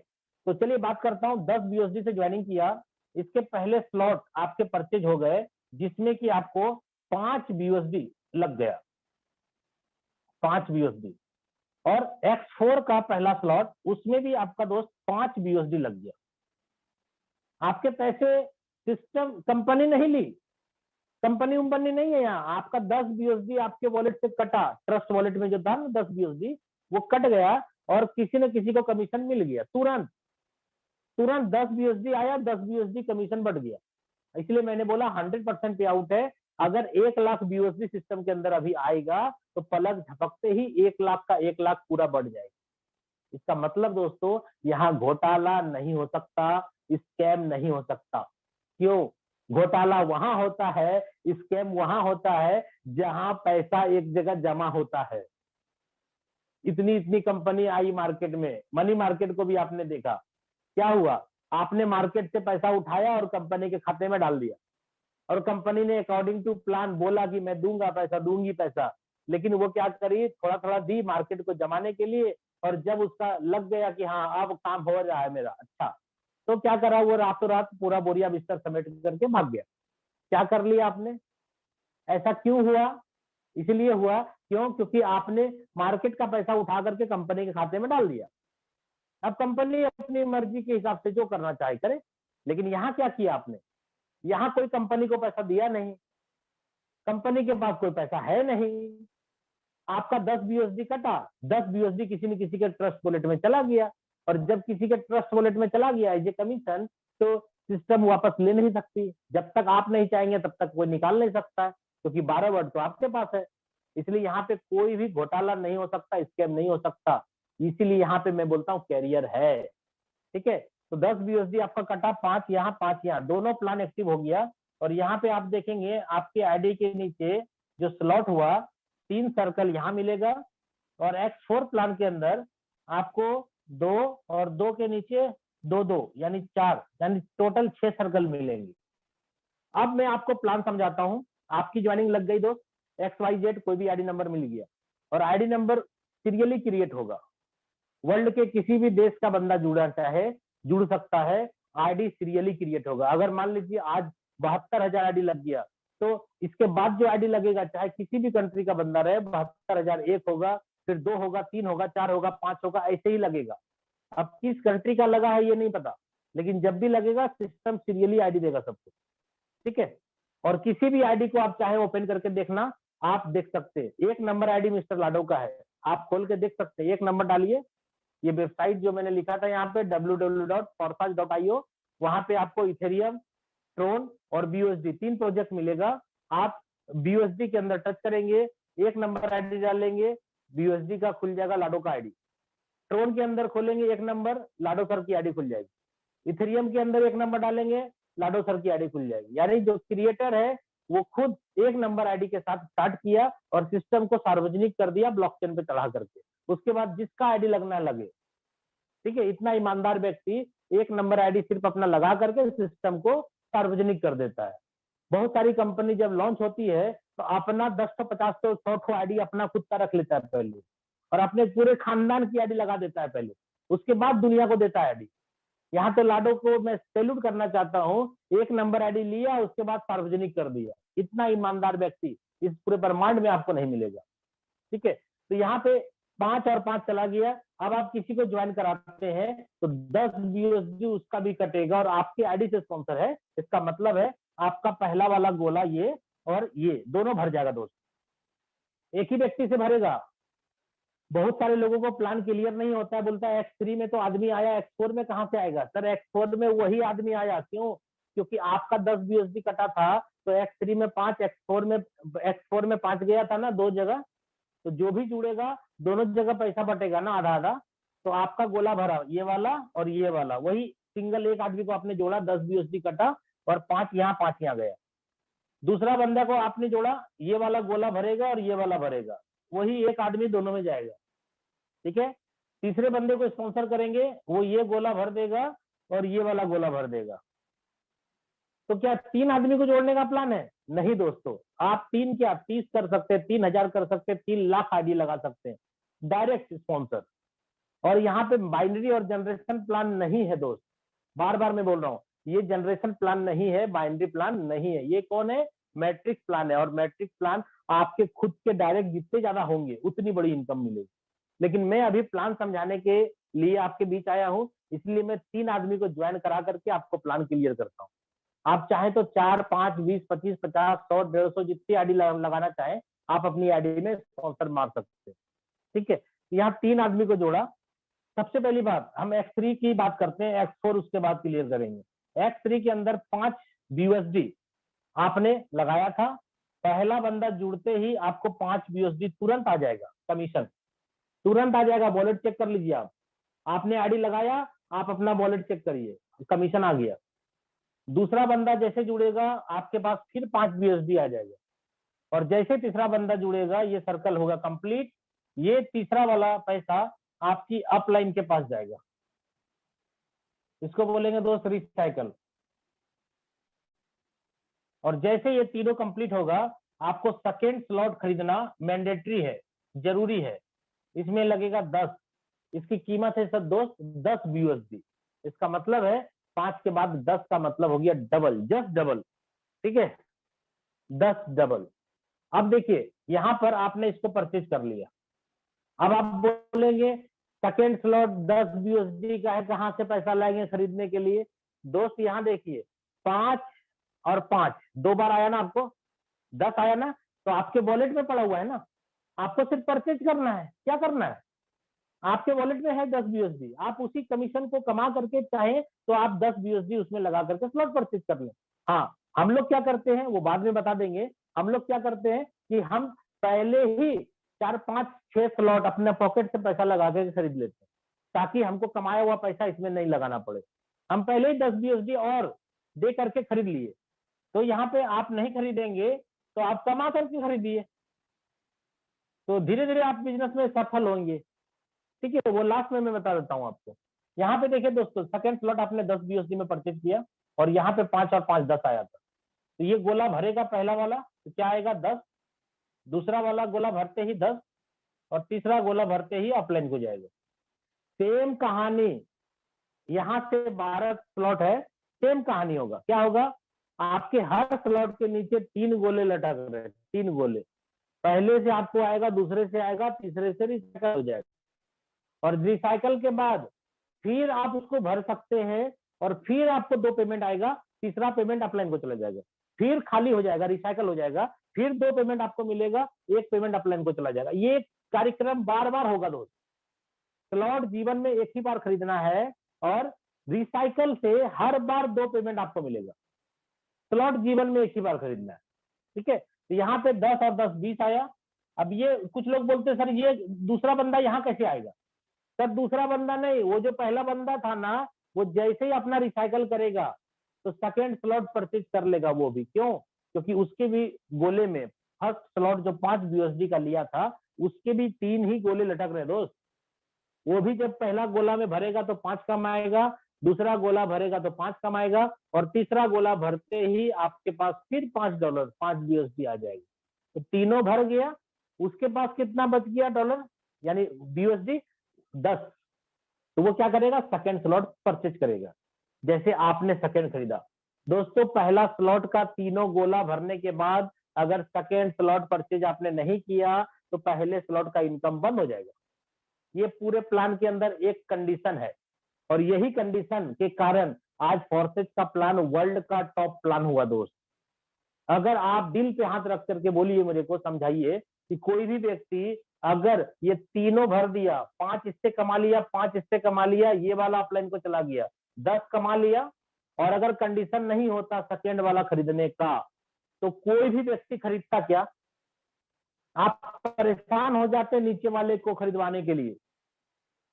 तो चलिए बात करता हूँ 10 BUSD से ज्वाइनिंग किया, इसके पहले स्लॉट आपके परचेज हो गए जिसमें कि आपको 5 BUSD लग गया, 5 BUSD। और X4 का पहला स्लॉट, उसमें भी आपका दोस्त 5 BUSD लग गया। आपके पैसे सिस्टम कंपनी नहीं ली, कंपनी उम्पनी नहीं है यहाँ, आपका 10 BUSD आपके वॉलेट से कटा, ट्रस्ट वॉलेट में जो था ना 10 BUSD वो कट गया और किसी न किसी को कमीशन मिल गया, तुरंत तुरंत 10 BUSD आया, 10 BUSD कमीशन बढ़ गया। इसलिए मैंने बोला 100% पे आउट है। अगर 1,00,000 BUSD सिस्टम के अंदर अभी आएगा तो पलक झपकते ही 1,00,000 का 1,00,000 पूरा बढ़ जाएगा। इसका मतलब दोस्तों यहाँ घोटाला नहीं हो सकता, स्कैम नहीं हो सकता। क्यों? घोटाला वहां होता है, स्कैम वहां होता है जहां पैसा एक जगह जमा होता है। इतनी इतनी कंपनी आई मार्केट में, मनी मार्केट को भी आपने देखा, क्या हुआ? आपने मार्केट से पैसा उठाया और कंपनी के खाते में डाल दिया और कंपनी ने अकॉर्डिंग टू प्लान बोला कि मैं दूंगा पैसा, दूंगी पैसा, लेकिन वो क्या करी, थोड़ा थोड़ा दी मार्केट को जमाने के लिए। और जब उसका लग गया कि हाँ अब काम हो रहा है मेरा अच्छा, तो क्या करा, वो रातों रात पूरा बोरिया बिस्तर समेट करके भाग गया। क्या कर लिया आपने? ऐसा क्यों हुआ? इसलिए हुआ क्यों? क्योंकि आपने मार्केट का पैसा उठा करके कंपनी के खाते में डाल दिया। अब कंपनी अपनी मर्जी के हिसाब से जो करना चाहे करे, लेकिन यहाँ क्या किया आपने? यहाँ कोई कंपनी को पैसा दिया नहीं, कंपनी के पास कोई पैसा है नहीं, आपका 10 BUSD कटा, 10 BUSD किसी न किसी के ट्रस्ट वॉलेट में चला गया, और जब किसी के ट्रस्ट वॉलेट में चला गया एज ए कमीशन, तो सिस्टम वापस ले नहीं सकती। जब तक आप नहीं चाहेंगे तब तक कोई निकाल नहीं सकता, क्योंकि 12 वर्ड तो आपके पास है। इसलिए यहाँ पे कोई भी घोटाला नहीं हो सकता, स्कैम नहीं हो सकता। इसीलिए यहाँ पे मैं बोलता हूँ कैरियर है। ठीक है, तो 10 BUSD आपका कटा, 5 यहाँ 5 यहाँ, दोनों प्लान एक्टिव हो गया। और यहाँ पे आप देखेंगे आपके आईडी के नीचे जो स्लॉट हुआ, 3 सर्कल यहाँ मिलेगा, और X4 प्लान के अंदर आपको 2 और 2 के नीचे 2 2 यानी 4, यानी टोटल 6 सर्कल मिलेंगे। अब मैं आपको प्लान समझाता हूँ। आपकी ज्वाइनिंग लग गई दोस्त, XYZ कोई भी आईडी नंबर मिल गया, और आईडी नंबर सीरियली क्रिएट होगा। वर्ल्ड के किसी भी देश का बंदा जुड़ना चाहे जुड़ सकता है, आईडी सीरियली क्रिएट होगा। अगर मान लीजिए आज 72,000 आईडी लग गया, तो इसके बाद जो आईडी लगेगा चाहे किसी भी कंट्री का बंदा रहे, 72,000 एक होगा, फिर 2 होगा, 3 होगा, 4 होगा, 5 होगा, ऐसे ही लगेगा। अब किस कंट्री का लगा है ये नहीं पता, लेकिन जब भी लगेगा सिस्टम सीरियली आईडी देगा सबको। ठीक है, और किसी भी आईडी को आप चाहे ओपन करके देखना, आप देख सकते हैं। एक नंबर आईडी मिस्टर लाडो का है, आप खोल के देख सकते हैं। एक नंबर डालिए, ये वेबसाइट जो मैंने लिखा था यहाँ पे www.forsage.io, वहां पे आपको इथेरियम, ट्रोन और BUSD 3 प्रोजेक्ट मिलेगा। आप BUSD के अंदर टच करेंगे, एक नंबर आईडी डालेंगे, BUSD का खुल जाएगा लाडो का आईडी। ट्रोन के अंदर खोलेंगे एक नंबर, लाडो सर की आईडी खुल जाएगी। इथेरियम के अंदर एक नंबर डालेंगे, लाडो सर की आईडी खुल जाएगी। यानी जो क्रिएटर है वो खुद एक नंबर आईडी के साथ स्टार्ट किया और सिस्टम को सार्वजनिक कर दिया ब्लॉकचेन पे चढ़ा करके। उसके बाद जिसका आईडी लगना लगे, ठीक है, इतना ईमानदार व्यक्ति एक नंबर आईडी सिर्फ अपना लगा करके सिस्टम को सार्वजनिक कर देता है। बहुत सारी कंपनी जब लॉन्च होती है तो अपना 10 तो 50 तो 100 आईडी अपना खुद का रख लेता है पहले, और अपने पूरे खानदान की आईडी लगा देता है पहले, उसके बाद दुनिया को देता है आईडी। यहाँ तो लाडो को मैं सैल्यूट करना चाहता हूँ, एक नंबर आईडी लिया उसके बाद सार्वजनिक कर दिया। इतना ईमानदार व्यक्ति इस पूरे ब्रह्मांड में आपको नहीं मिलेगा। ठीक है, तो यहाँ पे 5 और 5 चला गया। अब आप किसी को ज्वाइन कराते हैं तो 10 BUSD उसका भी कटेगा, और आपके आईडी से स्पॉन्सर है, इसका मतलब है आपका पहला वाला गोला ये और ये दोनों भर जाएगा दोस्त, एक ही व्यक्ति से भरेगा। बहुत सारे लोगों को प्लान क्लियर नहीं होता है, बोलता है X3 में तो आदमी आया, X4 में कहाँ से आएगा? सर X4 में वही आदमी आया, क्यों? क्योंकि आपका 10 BUSD कटा था तो X3 में 5, X4 में 5 गया था ना, 2 जगह, तो जो भी जुड़ेगा दोनों जगह पैसा बटेगा ना, आधा आधा। तो आपका गोला भरा ये वाला और ये वाला, वही सिंगल एक आदमी को आपने जोड़ा, 10 BUSD कटा और 5 यहाँ 5 यहाँ गया। दूसरा बंदा को आपने जोड़ा, ये वाला गोला भरेगा और ये वाला भरेगा, वही एक आदमी दोनों में जाएगा। ठीक है, तीसरे बंदे को स्पॉन्सर करेंगे, वो ये गोला भर देगा और ये वाला गोला भर देगा। तो क्या 3 आदमी को जोड़ने का प्लान है? नहीं दोस्तों, आप 3 क्या 30 कर सकते हैं, 3000 कर सकते हैं, 3 लाख आईडी लगा सकते हैं, डायरेक्ट स्पॉन्सर। और यहाँ पे बाइनरी और जनरेशन प्लान नहीं है दोस्त, बार बार मैं बोल रहा हूँ, ये जनरेशन प्लान नहीं है, बाइनरी प्लान नहीं है। ये कौन है? मैट्रिक्स प्लान है। और मैट्रिक्स प्लान आपके खुद के डायरेक्ट जितने ज्यादा होंगे उतनी बड़ी इनकम मिलेगी। लेकिन मैं अभी प्लान समझाने के लिए आपके बीच आया हूँ, इसलिए मैं 3 आदमी को ज्वाइन करा करके आपको प्लान क्लियर करता हूँ। आप चाहें तो 4, 5, 20, 25, 50, 100, 150 जितनी आईडी लगाना चाहें आप अपनी आईडी में स्पॉन्सर मार सकते हैं। ठीक है, यहाँ 3 आदमी को जोड़ा। सबसे पहली बात हम X3 की बात करते हैं, X4 उसके बाद क्लियर करेंगे। X3 के अंदर 5 BUSD आपने लगाया था, पहला बंदा जुड़ते ही आपको 5 BUSD तुरंत आ जाएगा, कमीशन तुरंत आ जाएगा। वॉलेट चेक कर लीजिए आप, आपने आईडी लगाया, आप अपना वॉलेट चेक करिए, कमीशन आ गया। दूसरा बंदा जैसे जुड़ेगा आपके पास फिर 5 BUSD आ जाएगा, और जैसे तीसरा बंदा जुड़ेगा ये सर्कल होगा कंप्लीट, ये तीसरा वाला पैसा आपकी अपलाइन के पास जाएगा। इसको बोलेंगे दोस्त रिसाइकल। और जैसे ये तीनों कंप्लीट होगा आपको सेकेंड स्लॉट खरीदना मैंडेटरी है, जरूरी है। इसमें लगेगा 10, इसकी कीमत है सब दोस्त 10 BUSD। इसका मतलब है 5 के बाद 10 का मतलब हो गया डबल, जस्ट डबल। ठीक है, 10 डबल। अब देखिए यहां पर आपने इसको परचेज कर लिया। अब आप बोलेंगे सेकेंड स्लॉट 10 BUSD का है, कहां से पैसा लाएंगे खरीदने के लिए? दोस्त यहां देखिए 5 और 5 दो बार आया ना, आपको 10 आया ना, तो आपके वॉलेट में पड़ा हुआ है ना, आपको सिर्फ परचेज करना है। क्या करना है? आपके वॉलेट में है 10 BUSD, आप उसी कमीशन को कमा करके चाहे तो आप 10 BUSD उसमें लगा करके स्लॉट परचेज कर लें। हाँ, हम लोग क्या करते हैं वो बाद में बता देंगे। हम लोग क्या करते हैं कि हम पहले ही 4, 5, 6 स्लॉट अपने पॉकेट से पैसा लगा के खरीद लेते हैं, ताकि हमको कमाया हुआ पैसा इसमें नहीं लगाना पड़े। हम पहले ही 10 BUSD और दे करके खरीद लिए, तो यहाँ पे आप नहीं खरीदेंगे तो आप कमा करके खरीदिए, तो धीरे धीरे आप बिजनेस में सफल होंगे। ठीक है, वो लास्ट में मैं बता देता हूँ आपको। यहाँ पे देखिए दोस्तों, सेकंड स्लॉट आपने 10 BUSD में परचेज किया और यहाँ पे 5 और 5 10 आया था, तो ये गोला भरेगा पहला वाला, तो क्या आएगा 10, दूसरा वाला गोला भरते ही 10, और तीसरा गोला भरते ही अपलाइन को जाएगा। सेम कहानी यहाँ से 12 स्लॉट है, सेम कहानी होगा। क्या होगा? आपके हर स्लॉट के नीचे 3 गोले लटक रहे, 3 गोले, पहले से आपको आएगा, दूसरे से आएगा, तीसरे से रिसाइकल हो जाएगा, और रिसाइकल के बाद फिर आप उसको भर सकते हैं, और फिर आपको 2 पेमेंट आएगा, तीसरा पेमेंट अपलाइन को चला जाएगा, फिर खाली हो जाएगा, रिसाइकल हो जाएगा, फिर 2 पेमेंट आपको मिलेगा, 1 पेमेंट अपलाइन को चला जाएगा। ये कार्यक्रम बार बार होगा दोस्त। स्लॉट जीवन में एक ही बार खरीदना है, और रिसाइकल से हर बार 2 पेमेंट आपको मिलेगा। स्लॉट जीवन में एक ही बार खरीदना है। ठीक है, तो यहाँ पे 10 और 10 20 आया। अब ये कुछ लोग बोलते हैं सर ये दूसरा बंदा यहाँ कैसे आएगा? सर दूसरा बंदा नहीं, वो जो पहला बंदा था ना, वो जैसे ही अपना रिसाइकल करेगा तो सेकेंड स्लॉट परचेज कर लेगा वो भी। क्यों? क्योंकि उसके भी गोले में फर्स्ट स्लॉट जो 5 BUSD का लिया था उसके भी 3 ही गोले लटक रहे दोस्त। वो भी जब पहला गोला में भरेगा तो 5 कमाएगा, दूसरा गोला भरेगा तो 5 कमाएगा, और तीसरा गोला भरते ही आपके पास फिर $5 5 BUSD आ जाएगी। तो तीनों भर गया, उसके पास कितना बच गया डॉलर यानी BUSD 10। तो वो क्या करेगा? सेकेंड स्लॉट परचेज करेगा। जैसे आपने सेकेंड खरीदा दोस्तों, पहला स्लॉट का तीनों गोला भरने के बाद अगर सेकेंड स्लॉट परचेज आपने नहीं किया तो पहले स्लॉट का इनकम बंद हो जाएगा। ये पूरे प्लान के अंदर एक कंडीशन है, और यही कंडीशन के कारण आज फोर्सेज का प्लान वर्ल्ड का टॉप प्लान हुआ दोस्त। अगर आप दिल पे हाथ रख करके बोलिए, मुझे को समझाइए कि कोई भी व्यक्ति अगर ये तीनों भर दिया, 5 इससे कमा लिया, 5 इससे कमा लिया, ये वाला अपलाइन को चला गया, 10 कमा लिया, और अगर कंडीशन नहीं होता सेकेंड वाला खरीदने का तो कोई भी व्यक्ति खरीदता क्या? आप परेशान हो जाते नीचे वाले को खरीदवाने के लिए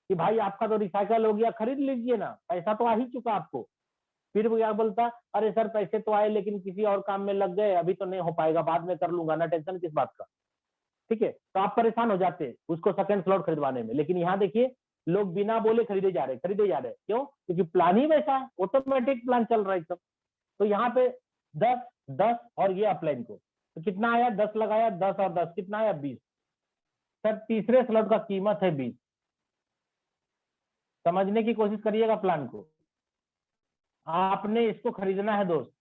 कि भाई आपका तो रिसाइकल हो गया, खरीद लीजिए ना, पैसा तो आ ही चुका आपको। फिर वो क्या बोलता, अरे सर पैसे तो आए लेकिन किसी और काम में लग गए, अभी तो नहीं हो पाएगा, बाद में कर लूंगा ना, टेंशन किस बात का। ठीक है, तो आप परेशान हो जाते उसको सेकंड स्लॉट खरीदवाने में। लेकिन यहाँ देखिए लोग बिना बोले खरीदे जा रहे, क्यों? क्योंकि प्लान ही वैसा है, ऑटोमेटिक प्लान चल रहा है सब। तो यहाँ पे 10 10 और ये अपलाइन को, तो कितना आया? 10 लगाया, 10 और 10 कितना आया? 20। सर तीसरे स्लॉट का कीमत है 20। समझने की कोशिश करिएगा प्लान को। आपने इसको खरीदना है दोस्त।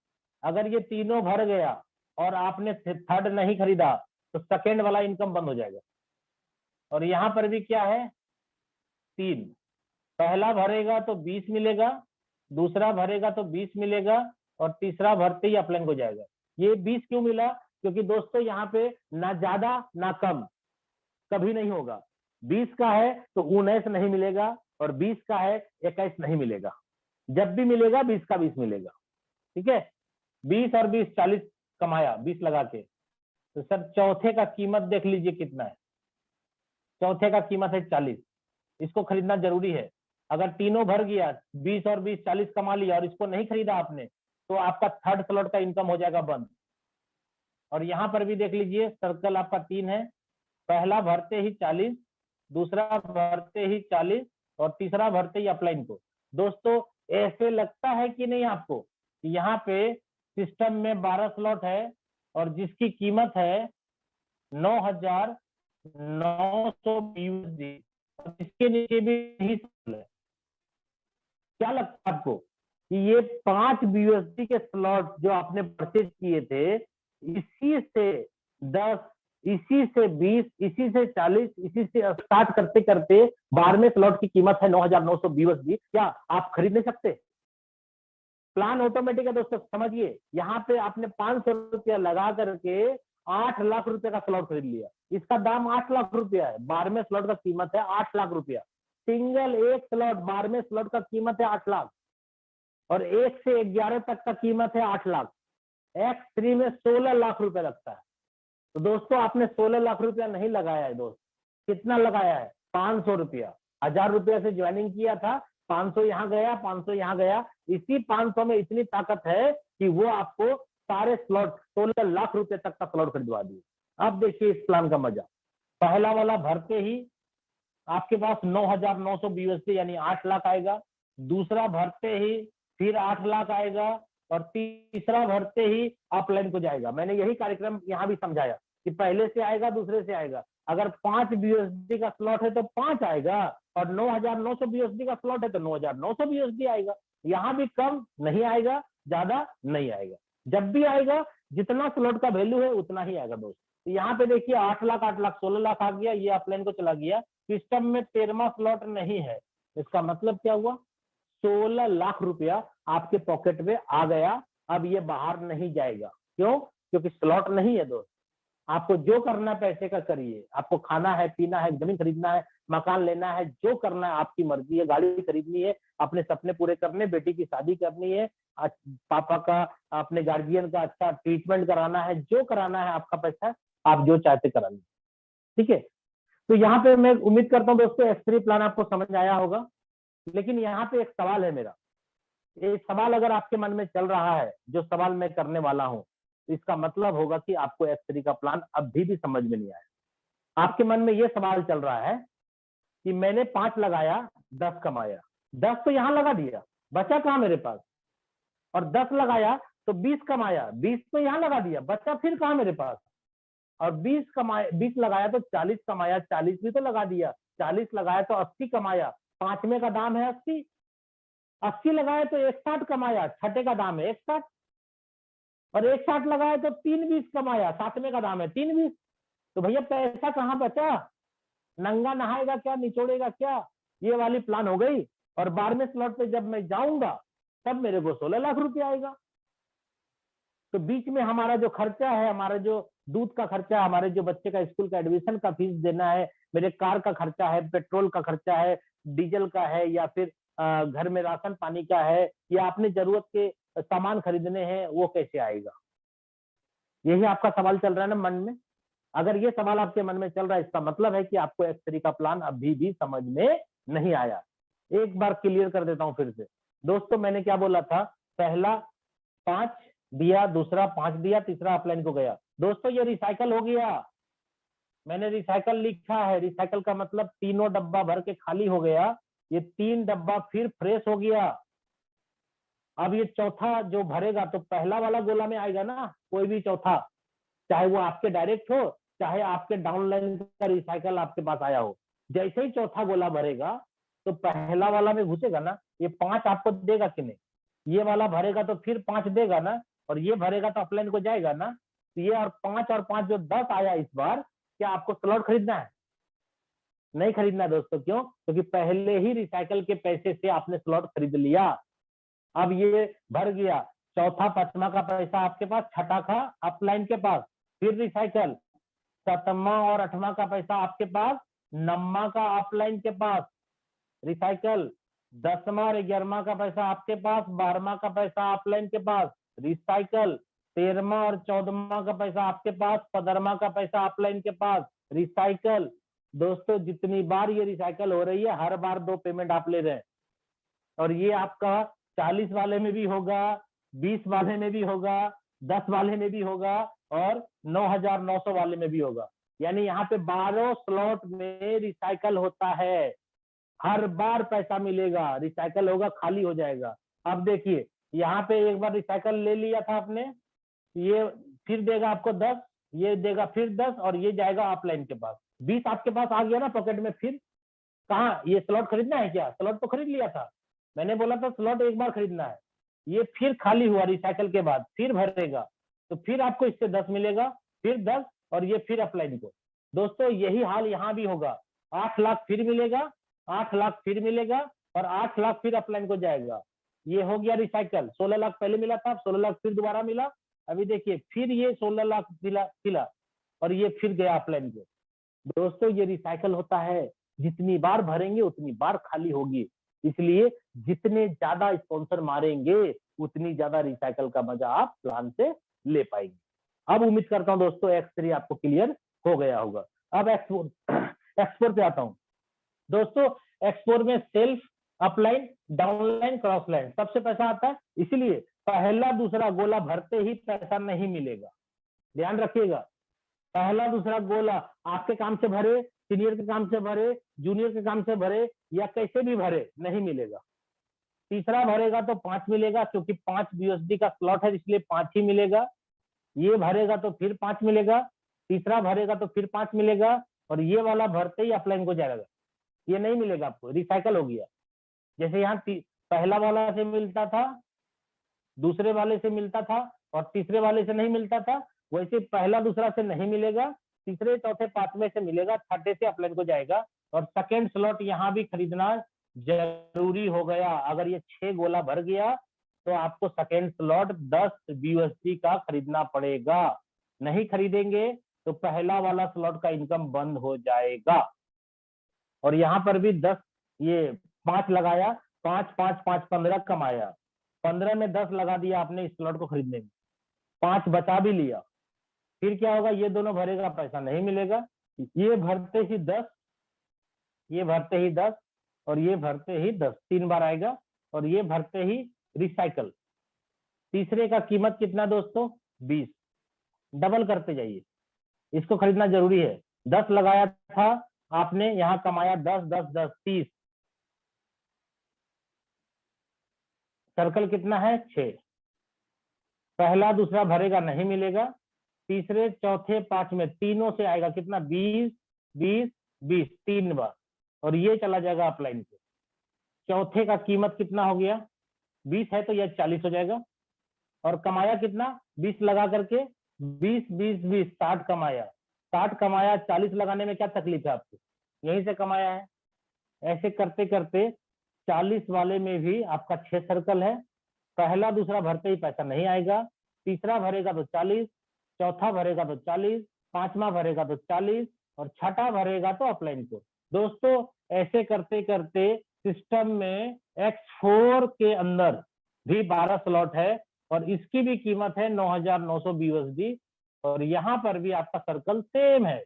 अगर ये तीनों भर गया और आपने थर्ड नहीं खरीदा तो सेकेंड वाला इनकम बंद हो जाएगा। और यहां पर भी क्या है? 3। पहला भरेगा तो 20 मिलेगा, दूसरा भरेगा तो 20 मिलेगा, और तीसरा भरते ही अपलाइन हो जाएगा। ये 20 क्यों मिला? क्योंकि दोस्तों यहाँ पे ना ज्यादा ना कम कभी नहीं होगा। 20 का है तो 19 नहीं मिलेगा, और 20 का है 21 नहीं मिलेगा। जब भी मिलेगा 20 का 20 मिलेगा। ठीक है, 20 और 20 40 कमाया 20 लगा के। तो सर चौथे का कीमत देख लीजिए कितना है। चौथे का कीमत है 40। इसको खरीदना जरूरी है। अगर तीनों भर गया, 20 और 20 40 कमा लिया, और इसको नहीं खरीदा आपने, तो आपका थर्ड स्लॉट का इनकम हो जाएगा बंद। और यहाँ पर भी देख लीजिए, सर्कल आपका 3 है। पहला भरते ही 40, दूसरा भरते ही 40, और तीसरा भरते ही अपलाइन को। दोस्तों ऐसे लगता है कि नहीं आपको कि यहाँ पे सिस्टम में 12 स्लॉट है और जिसकी कीमत है 9,900 यूएसडी, और इसके नीचे भी है। क्या लगता है आपको कि ये 5 बीयूएसडी के स्लॉट जो आपने परचेज किए थे, इसी से 10, इसी से 20, इसी से 40, इसी से स्टार्ट करते करते 12वें स्लॉट की कीमत है 9,900 बीयूएसडी, क्या आप खरीद नहीं सकते? प्लान ऑटोमेटिक है दोस्तों, समझिए। यहाँ पे आपने 500 रुपया लगा करके 8 लाख रुपए का स्लॉट खरीद लिया। इसका दाम 8 लाख रुपया है। 12वें स्लॉट का कीमत है 8 लाख रुपया। सिंगल एक स्लॉट, 12वें स्लॉट का कीमत है 8 लाख, और 1 से 11 तक का कीमत है 8 लाख। X3 में 16 लाख रुपया लगता है। तो दोस्तों आपने 16 लाख रुपया नहीं लगाया है दोस्त। कितना लगाया है? 500 रुपया। 1000 रुपया से ज्वाइनिंग किया था, 500 यहाँ गया, 500 यहाँ गया। इसी 500 में इतनी ताकत है कि वो आपको सारे स्लॉट 16 लाख रुपए तक का स्लॉट खरीदवा दिए। अब देखिए इस प्लान का मजा। पहला वाला भरते ही आपके पास 9,900 बीयूएसडी यानी 8 लाख आएगा। दूसरा भरते ही फिर 8 लाख आएगा, और तीसरा भरते ही अपलाइन को जाएगा। मैंने यही कार्यक्रम यहाँ भी समझाया कि पहले से आएगा, दूसरे से आएगा। अगर 5 बीयूएसडी का स्लॉट है तो 5 आएगा, और 9,900 बीयूएसडी का स्लॉट है तो 9,900 बीयूएसडी आएगा। यहाँ भी कम नहीं आएगा, ज्यादा नहीं आएगा। जब भी आएगा जितना स्लॉट का वैल्यू है उतना ही आएगा दोस्त। तो यहाँ पे देखिए 8 लाख 8 लाख 16 लाख आ गया, ये अपलाइन को चला गया। सिस्टम में 13वां स्लॉट नहीं है। इसका मतलब क्या हुआ? 16 लाख रुपया आपके पॉकेट में आ गया। अब ये बाहर नहीं जाएगा। क्यों? क्योंकि स्लॉट नहीं है दोस्त। आपको जो करना है पैसे का करिए। आपको खाना है, पीना है, जमीन खरीदना है, मकान लेना है, जो करना है आपकी मर्जी है। गाड़ी खरीदनी है, अपने सपने पूरे करने, बेटी की शादी करनी है, पापा का, अपने गार्जियन का अच्छा ट्रीटमेंट कराना है, जो कराना है आपका पैसा है, आप जो चाहते कराइए। ठीक है, तो यहाँ पे मैं उम्मीद करता हूँ दोस्तों X3 प्लान आपको समझ आया होगा। लेकिन यहाँ पे एक सवाल है मेरा। ये सवाल अगर आपके मन में चल रहा है, जो सवाल मैं करने वाला हूँ, तो इसका मतलब होगा कि आपको X3 का प्लान अभी भी समझ में नहीं आया। आपके मन में ये सवाल चल रहा है कि मैंने 5 लगाया, 10 कमाया, 10 तो यहाँ लगा दिया, बचा कहाँ मेरे पास? और 10 लगाया तो 20 कमाया, 20 तो यहाँ लगा दिया, बचा फिर कहाँ मेरे पास? और 20 कमाया, 20 लगाया तो 40 कमाया, 40 भी तो लगा दिया, 40 लगाया तो 80 कमाया। 5वें का दाम है 80, 80 लगाया तो 61 कमाया, छठे का दाम है 61, और 61 लगाया तो 320 कमाया, 7वें का दाम है 320। तो भैया पैसा कहाँ बचा? नंगा नहाएगा क्या, निचोड़ेगा क्या? ये वाली प्लान हो गई। और 12वें स्लॉट पे जब मैं जाऊंगा तब मेरे को 16 लाख रुपया आएगा। तो बीच में हमारा जो खर्चा है, हमारा जो दूध का खर्चा है, हमारे जो बच्चे का स्कूल का एडमिशन का फीस देना है, मेरे कार का खर्चा है, पेट्रोल का खर्चा है, डीजल का है, या फिर घर में राशन पानी का है, या अपने जरूरत के सामान खरीदने हैं, वो कैसे आएगा? यही आपका सवाल चल रहा है ना मन में। अगर ये सवाल आपके मन में चल रहा है, इसका मतलब है कि आपको X3 का प्लान अभी भी समझ में नहीं आया। एक बार क्लियर कर देता हूं फिर से दोस्तों। मैंने क्या बोला था? पहला 5 दिया, दूसरा 5 दिया, तीसरा अपलाइन को गया। दोस्तों ये रिसाइकल हो गया। मैंने रिसाइकल लिखा है। रिसाइकल का मतलब तीनों डब्बा भर के खाली हो गया, ये 3 डब्बा फिर फ्रेश हो गया। अब ये चौथा जो भरेगा तो पहला वाला गोला में आएगा ना, कोई भी चौथा, चाहे वो आपके डायरेक्ट हो चाहे आपके डाउनलाइन का रिसाइकल आपके पास आया हो, जैसे ही चौथा गोला भरेगा तो पहला वाला में घुसेगा ना, ये 5 आपको देगा कि नहीं, ये वाला भरेगा तो फिर 5 देगा ना, और ये भरेगा तो अपलाइन को जाएगा ना, तो ये और 5 जो 10 आया इस बार, क्या आपको स्लॉट खरीदना है? नहीं खरीदना दोस्तों। क्यों? क्योंकि पहले ही रिसाइकल के पैसे से आपने स्लॉट खरीद लिया। अब ये भर गया, चौथा पांचवा का पैसा आपके पास, छठा का अपलाइन के पास, फिर रिसाइकल, सातवां और आठवां का पैसा आपके पास, नौवां का अपलाइन के पास, रिसाइकल, 10वां और 11वां का पैसा आपके पास, 12वां का पैसा अपलाइन के पास, रिसाइकल, 13वां और 14वां का पैसा आपके पास, 15वां का पैसा अपलाइन के पास, रिसाइकल। दोस्तों जितनी बार ये रिसाइकल हो रही है हर बार 2 पेमेंट आप ले रहे हैं, और ये आपका 40 वाले में भी होगा, 20 वाले में भी होगा, 10 वाले में भी होगा, और 9,900 वाले में भी होगा। यानी यहाँ पे 12 स्लॉट में रिसाइकल होता है, हर बार पैसा मिलेगा, रिसाइकल होगा खाली हो जाएगा। अब देखिए यहाँ पे एक बार रिसाइकल ले लिया था आपने, ये फिर देगा आपको 10, ये देगा फिर 10, और ये जाएगा अपलाइन के पास, 20 आपके पास आ गया ना पॉकेट में। फिर कहाँ ये स्लॉट खरीदना है क्या? स्लॉट तो खरीद लिया था, मैंने बोला था स्लॉट एक बार खरीदना है, ये फिर खाली हुआ रिसाइकल के बाद, फिर भरेगा तो फिर आपको इससे 10 मिलेगा, फिर 10, और ये फिर अपलाइन को। दोस्तों यही हाल यहाँ भी होगा, 8 लाख फिर मिलेगा, 8 लाख फिर मिलेगा, और 8 लाख फिर अपलाइन को जाएगा। ये हो गया रिसाइकल, 16 लाख पहले मिला था, 16 लाख फिर दोबारा मिला, अभी देखिए फिर ये 16 लाख मिला, और ये फिर गया अपलाइन को। दोस्तों ये रिसाइकल होता है, जितनी बार भरेंगे उतनी बार खाली होगी, इसलिए जितने ज्यादा स्पॉन्सर मारेंगे उतनी ज्यादा रिसाइकल का मजा आप प्लान से ले पाएंगे। अब उम्मीद करता हूं दोस्तों X3 आपको क्लियर हो गया होगा। अब एक्सपोर्ट पे आता हूं दोस्तों। एक्सपोर्ट में self, upline, downline, cross line सबसे पैसा आता है, इसलिए पहला दूसरा गोला भरते ही पैसा नहीं मिलेगा, ध्यान रखिएगा। पहला दूसरा गोला आपके काम से भरे, सीनियर के काम से भरे, जूनियर के काम से भरे, या कैसे भी भरे, नहीं मिलेगा। तीसरा भरेगा तो 5 मिलेगा, क्योंकि 5 BUSD का स्लॉट है इसलिए 5 ही मिलेगा। ये भरेगा तो फिर 5 मिलेगा, तीसरा भरेगा तो फिर 5 मिलेगा, और ये वाला भरते ही अपलाइन को जाएगा, ये नहीं मिलेगा आपको, रिसाइकल हो गया। जैसे यहाँ पहला वाला से मिलता था, दूसरे वाले से मिलता था, और तीसरे वाले से नहीं मिलता था, वैसे पहला दूसरा से नहीं मिलेगा, तीसरे चौथे पांचवें से मिलेगा, छठे से अपलाइन को जाएगा। और सेकेंड स्लॉट यहाँ भी खरीदना जरूरी हो गया। अगर ये 6 गोला भर गया तो आपको सेकेंड स्लॉट 10 BUSD का खरीदना पड़ेगा, नहीं खरीदेंगे तो पहला वाला स्लॉट का इनकम बंद हो जाएगा। और यहाँ पर भी 10, ये 5 लगाया, 5 5 5 15 कमाया, 15 में 10 लगा दिया आपने इस स्लॉट को खरीदने में, 5 बचा भी लिया। फिर क्या होगा, ये दोनों भरेगा पैसा नहीं मिलेगा, ये भरते ही 10, ये भरते ही 10, और ये भरते ही 10, 3 बार आएगा, और ये भरते ही रिसाइकल। तीसरे का कीमत कितना दोस्तों, 20, डबल करते जाइए, इसको खरीदना जरूरी है। 10 लगाया था आपने, यहाँ कमाया 10 10 10 30, सर्कल कितना है 6। पहला दूसरा भरेगा नहीं मिलेगा, तीसरे चौथे पांचवें तीनों से आएगा कितना, 20 20 20, 3 बार, और ये चला जाएगा अपलाइन पे। चौथे का कीमत कितना हो गया, 20 है तो यह 40 हो जाएगा, और कमाया कितना, 20 लगा करके 20 20 20 60 कमाया, 60 कमाया, 40 लगाने में क्या तकलीफ है आपको, यहीं से कमाया है। ऐसे करते करते 40 वाले में भी आपका 6 सर्कल है, पहला दूसरा भरते ही पैसा नहीं आएगा, तीसरा भरेगा तो 40, चौथा भरेगा तो 40, पांचवा भरेगा तो 40, और छठा भरेगा तो अपलाइन को। दोस्तों ऐसे करते करते सिस्टम में X4 के अंदर भी 12 स्लॉट है, और इसकी भी कीमत है 9,900 BUSD, और यहाँ पर भी आपका सर्कल सेम है।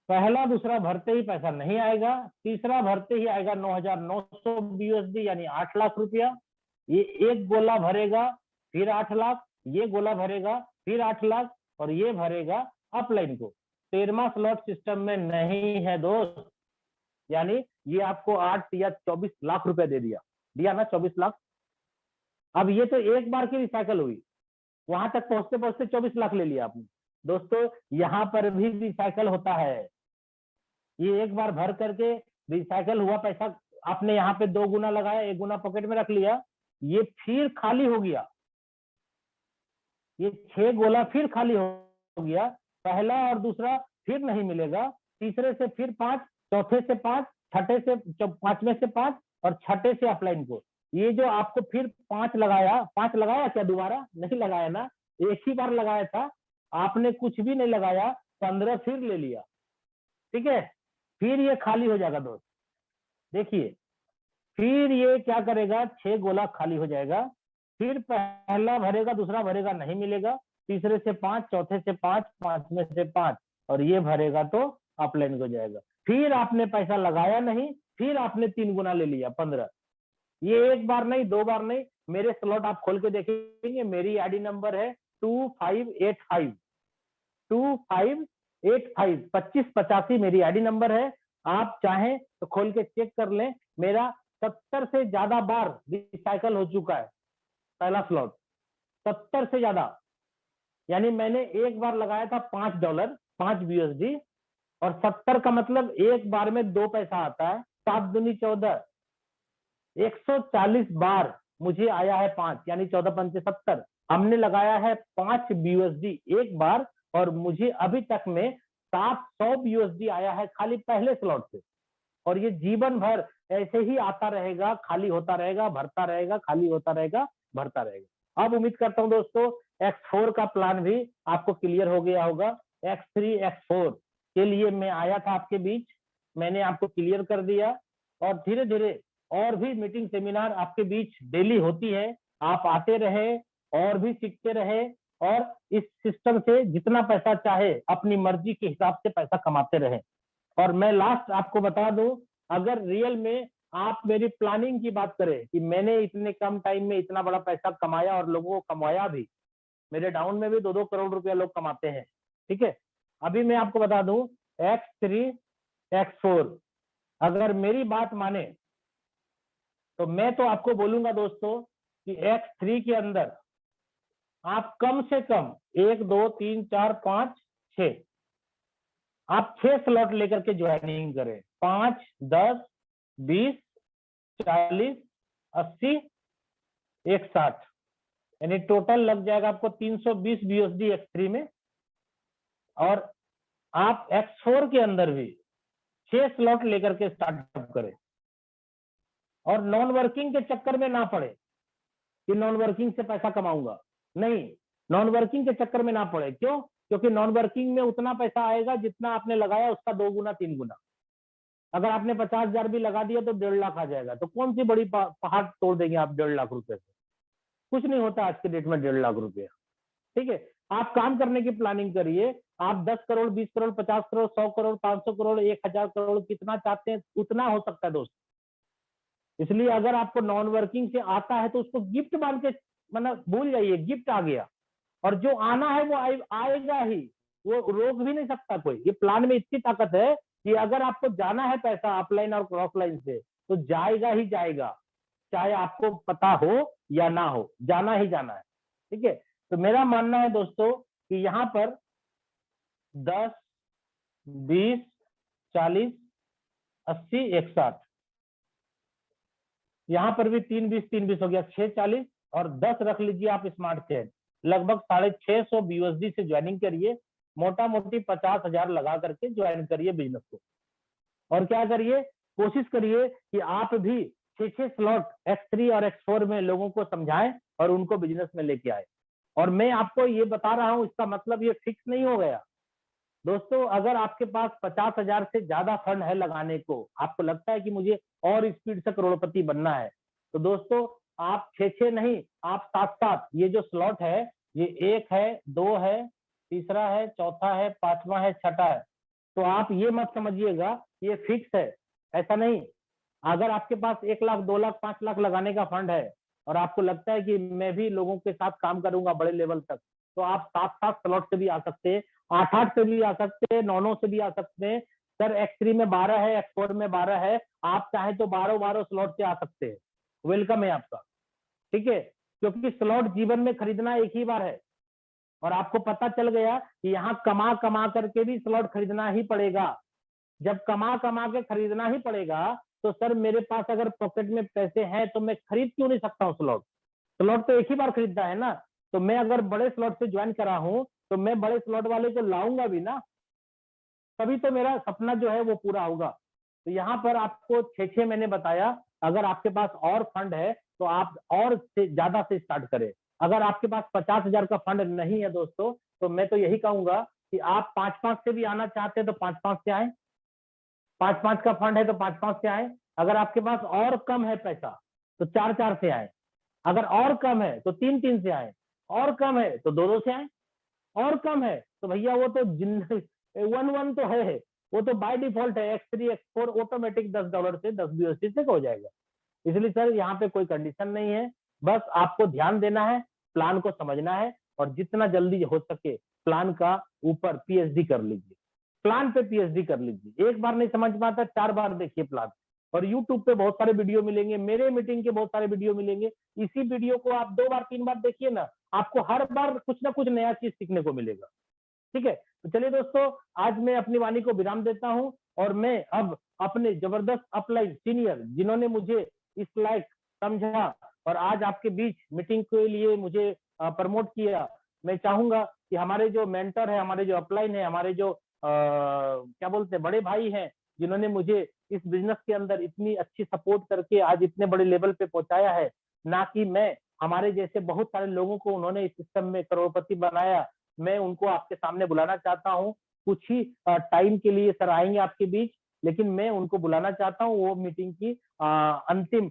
पहला दूसरा भरते ही पैसा नहीं आएगा, तीसरा भरते ही आएगा 9,900 BUSD यानी 8 लाख रुपया। ये एक गोला भरेगा फिर 8 लाख, ये गोला भरेगा फिर 8 लाख, और ये भरेगा अपलाइन को। 13वां स्लॉट सिस्टम में नहीं है दोस्त, यानी ये आपको 8 या 24 लाख रुपए दे दिया, दिया ना 24 लाख। अब ये तो एक बार की रिसाइकल हुई, वहां तक पहुंचते पहुंचते 24 लाख ले लिया आपने। दोस्तों यहाँ पर भी रिसाइकल होता है, ये एक बार भर करके रिसाइकल हुआ पैसा आपने यहाँ पे 2 गुना लगाया, 1 गुना पॉकेट में रख लिया, ये फिर खाली हो गया, ये 6 गोला फिर खाली हो गया, पहला और दूसरा फिर नहीं मिलेगा, तीसरे से फिर 5, चौथे से 5, छठे से 5वें से 5 और छठे से अपलाइन को, ये जो आपको फिर 5 लगाया, 5 लगाया क्या दोबारा? नहीं लगाया ना, एक ही बार लगाया था, आपने कुछ भी नहीं लगाया, 15 फिर ले लिया, ठीक है, फिर ये खाली हो जाएगा दोस्त। देखिए फिर ये क्या करेगा, 6 गोला खाली हो जाएगा, फिर पहला भरेगा, दूसरा भरेगा, नहीं मिलेगा, तीसरे से 5, चौथे से 5, 5वें से 5 और ये भरेगा तो अपलाइन हो जाएगा। फिर आपने पैसा लगाया नहीं, फिर आपने 3 गुना ले लिया 15। ये एक बार नहीं, 2 बार नहीं, मेरे स्लॉट आप खोल के देखेंगे, मेरी आईडी नंबर है 2585 2585 2585 मेरी आईडी नंबर है। आप चाहें तो खोल के चेक कर लें, मेरा 70 से ज्यादा बार रिसाइकल हो चुका है पहला स्लॉट, 70 से ज्यादा, यानी मैंने एक बार लगाया था $5 5 BUSD और 70 का मतलब एक बार में 2 पैसा आता है, 7 दूनी 14, 140 बार मुझे आया है 5, यानी 14 पंचे 70, हमने लगाया है 5 BUSD एक बार और मुझे अभी तक में 700 BUSD आया है खाली पहले स्लॉट से, और ये जीवन भर ऐसे ही आता रहेगा, खाली होता रहेगा, भरता रहेगा, खाली होता रहेगा, भरता रहेगा। अब उम्मीद करता हूं दोस्तों X4 का प्लान भी आपको क्लियर हो गया होगा। X3 X4 के लिए मैं आया था आपके बीच, मैंने आपको क्लियर कर दिया, और धीरे धीरे और भी मीटिंग सेमिनार आपके बीच डेली होती है, आप आते रहे और भी सीखते रहे और इस सिस्टम से जितना पैसा चाहे अपनी मर्जी के हिसाब से पैसा कमाते रहे। और मैं लास्ट आपको बता दूं, अगर रियल में आप मेरी प्लानिंग की बात करें कि मैंने इतने कम टाइम में इतना बड़ा पैसा कमाया और लोगों को कमाया भी, मेरे डाउन में भी 2-2 करोड़ रुपया लोग कमाते हैं, ठीक है। अभी मैं आपको बता दूं X3 X4 अगर मेरी बात माने तो मैं तो आपको बोलूंगा दोस्तों कि X3 के अंदर आप कम से कम 1 2 3 4 5 6 आप 6 स्लॉट लेकर के ज्वाइनिंग करें, 5 10 20 40 80 160, यानी टोटल लग जाएगा आपको 320 BUSD X3 में। और आप X4 के अंदर भी 6 स्लॉट लेकर के स्टार्टअप करें, और नॉन वर्किंग के चक्कर में ना पड़े कि नॉन वर्किंग से पैसा कमाऊंगा, नहीं, नॉन वर्किंग के चक्कर में ना पड़े। क्यों? क्योंकि नॉन वर्किंग में उतना पैसा आएगा जितना आपने लगाया उसका 2 गुना 3 गुना। अगर आपने 50,000 भी लगा दिया तो 1.5 लाख आ जाएगा, तो कौन सी बड़ी पहाड़ तोड़ देंगे आप 1.5 लाख रुपए से? कुछ नहीं होता आज के डेट में 1.5 लाख रुपया, ठीक है। आप काम करने की प्लानिंग करिए, आप 10 करोड़ 20 करोड़ 50 करोड़ 100 करोड़ 500 करोड़ 1000 करोड़ कितना चाहते हैं उतना हो सकता है दोस्त। इसलिए अगर आपको नॉन वर्किंग से आता है तो उसको गिफ्ट मान के मतलब भूल जाइए, गिफ्ट आ गया, और जो आना है वो आएगा ही, वो रोक भी नहीं सकता कोई। ये प्लान में इतनी ताकत है कि अगर आपको जाना है पैसा अपलाइन और क्रॉस लाइन से तो जाएगा ही जाएगा, चाहे आपको पता हो या ना हो, जाना ही जाना है, ठीक है। तो मेरा मानना है दोस्तों कि यहाँ पर 10 20 40 80 160, यहाँ पर भी 3 20 हो गया, 6 40 और 10 रख लीजिए आप स्मार्ट चेन, लगभग 650 BUSD से ज्वाइनिंग करिए, मोटा मोटी 50,000 लगा करके ज्वाइन करिए बिजनेस को। और क्या करिए, कोशिश करिए कि आप भी 6 स्लॉट X3 और X4 में लोगों को समझाएं और उनको बिजनेस में लेके आए। और मैं आपको ये बता रहा हूं, इसका मतलब ये फिक्स नहीं हो गया दोस्तों। अगर आपके पास 50,000 से ज्यादा फंड है लगाने को, आपको लगता है कि मुझे और स्पीड से करोड़पति बनना है, तो दोस्तों आप 6 नहीं, आप 7 ये जो स्लॉट है, ये 1 है 2 है, तीसरा है, चौथा है, 5वां है, छठा है, तो आप ये मत समझिएगा ये फिक्स है, ऐसा नहीं। अगर आपके पास 1 लाख 2 लाख 5 लाख लगाने का फंड है और आपको लगता है कि मैं भी लोगों के साथ काम करूंगा बड़े लेवल तक, तो आप 7 स्लॉट से भी आ सकते हैं, 8 से भी आ सकते हैं, 9 से भी आ सकते हैं। सर X3 में 12 है, X4 में 12 है, आप चाहें तो 12 स्लॉट से आ सकते हैं, वेलकम है आपका, ठीक है। क्योंकि स्लॉट जीवन में खरीदना एक ही बार है और आपको पता चल गया कि यहाँ कमा कमा करके भी स्लॉट खरीदना ही पड़ेगा। जब कमा कमा के खरीदना ही पड़ेगा तो सर मेरे पास अगर पॉकेट में पैसे हैं तो मैं खरीद क्यों नहीं सकता हूँ स्लॉट? स्लॉट तो एक ही बार खरीदना है ना। तो मैं अगर बड़े स्लॉट से ज्वाइन करा हूं तो मैं बड़े स्लॉट वाले को लाऊंगा भी ना, तभी तो मेरा सपना जो है वो पूरा होगा। तो यहाँ पर आपको 6 मैंने बताया। अगर आपके पास और फंड है तो आप और से ज्यादा से स्टार्ट करें। अगर आपके पास 50,000 का फंड नहीं है दोस्तों, तो मैं तो यही कहूंगा कि आप 5-5 से भी आना चाहते हैं तो 5-5 से आए। 5-5 का फंड है तो 5-5 से आए। अगर आपके पास और कम है पैसा तो 4-4 से आए। अगर और कम है तो 3-3 से आए। और कम है तो 2-2 से आए। और कम है तो भैया वो तो 1-1 तो है, वो तो बाय डिफॉल्ट है। X3 X4 ऑटोमेटिक $10 से 10 USD से हो जाएगा। इसलिए सर यहाँ पे कोई कंडीशन नहीं है, बस आपको ध्यान देना है, प्लान को समझना है और जितना जल्दी हो सके प्लान का ऊपर PhD कर लीजिए। प्लान पे PhD कर लीजिए। एक बार नहीं समझ में आता 4 बार देखिए प्लान। और YouTube पे बहुत सारे वीडियो मिलेंगे, मेरे मीटिंग के बहुत सारे वीडियो मिलेंगे। इसी वीडियो को आप 2 बार 3 बार देखिए ना, आपको हर बार कुछ ना कुछ नया चीज सीखने को मिलेगा। ठीक है, तो चलिए दोस्तों, आज मैं अपनी वाणी को विराम देता हूं और मैं अब अपने जबरदस्त अपलाइन सीनियर जिन्होंने मुझे इस लायक समझा और आज आपके बीच मीटिंग के लिए मुझे प्रमोट किया, मैं चाहूंगा कि हमारे जो मेंटर है, हमारे जो अपलाइन है, हमारे जो क्या बोलते हैं बड़े भाई हैं, जिन्होंने मुझे इस बिजनेस के अंदर इतनी अच्छी सपोर्ट करके आज इतने बड़े लेवल पे पहुंचाया है, ना कि मैं, हमारे जैसे बहुत सारे लोगों को उन्होंने इस सिस्टम में करोड़पति बनाया। मैं उनको आपके सामने बुलाना चाहता हूँ। कुछ ही टाइम के लिए सर आएंगे आपके बीच, लेकिन मैं उनको बुलाना चाहता हूँ। वो मीटिंग की अंतिम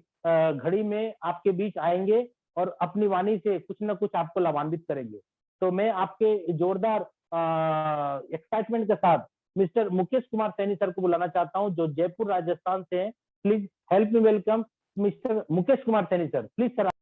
घड़ी में आपके बीच आएंगे और अपनी वाणी से कुछ ना कुछ आपको लाभान्वित करेंगे। तो मैं आपके जोरदार एक्साइटमेंट के साथ मिस्टर मुकेश कुमार सैनी सर को बुलाना चाहता हूँ, जो जयपुर राजस्थान से हैं। Please help me welcome mister Mukesh Kumar Saini sir. Please sir.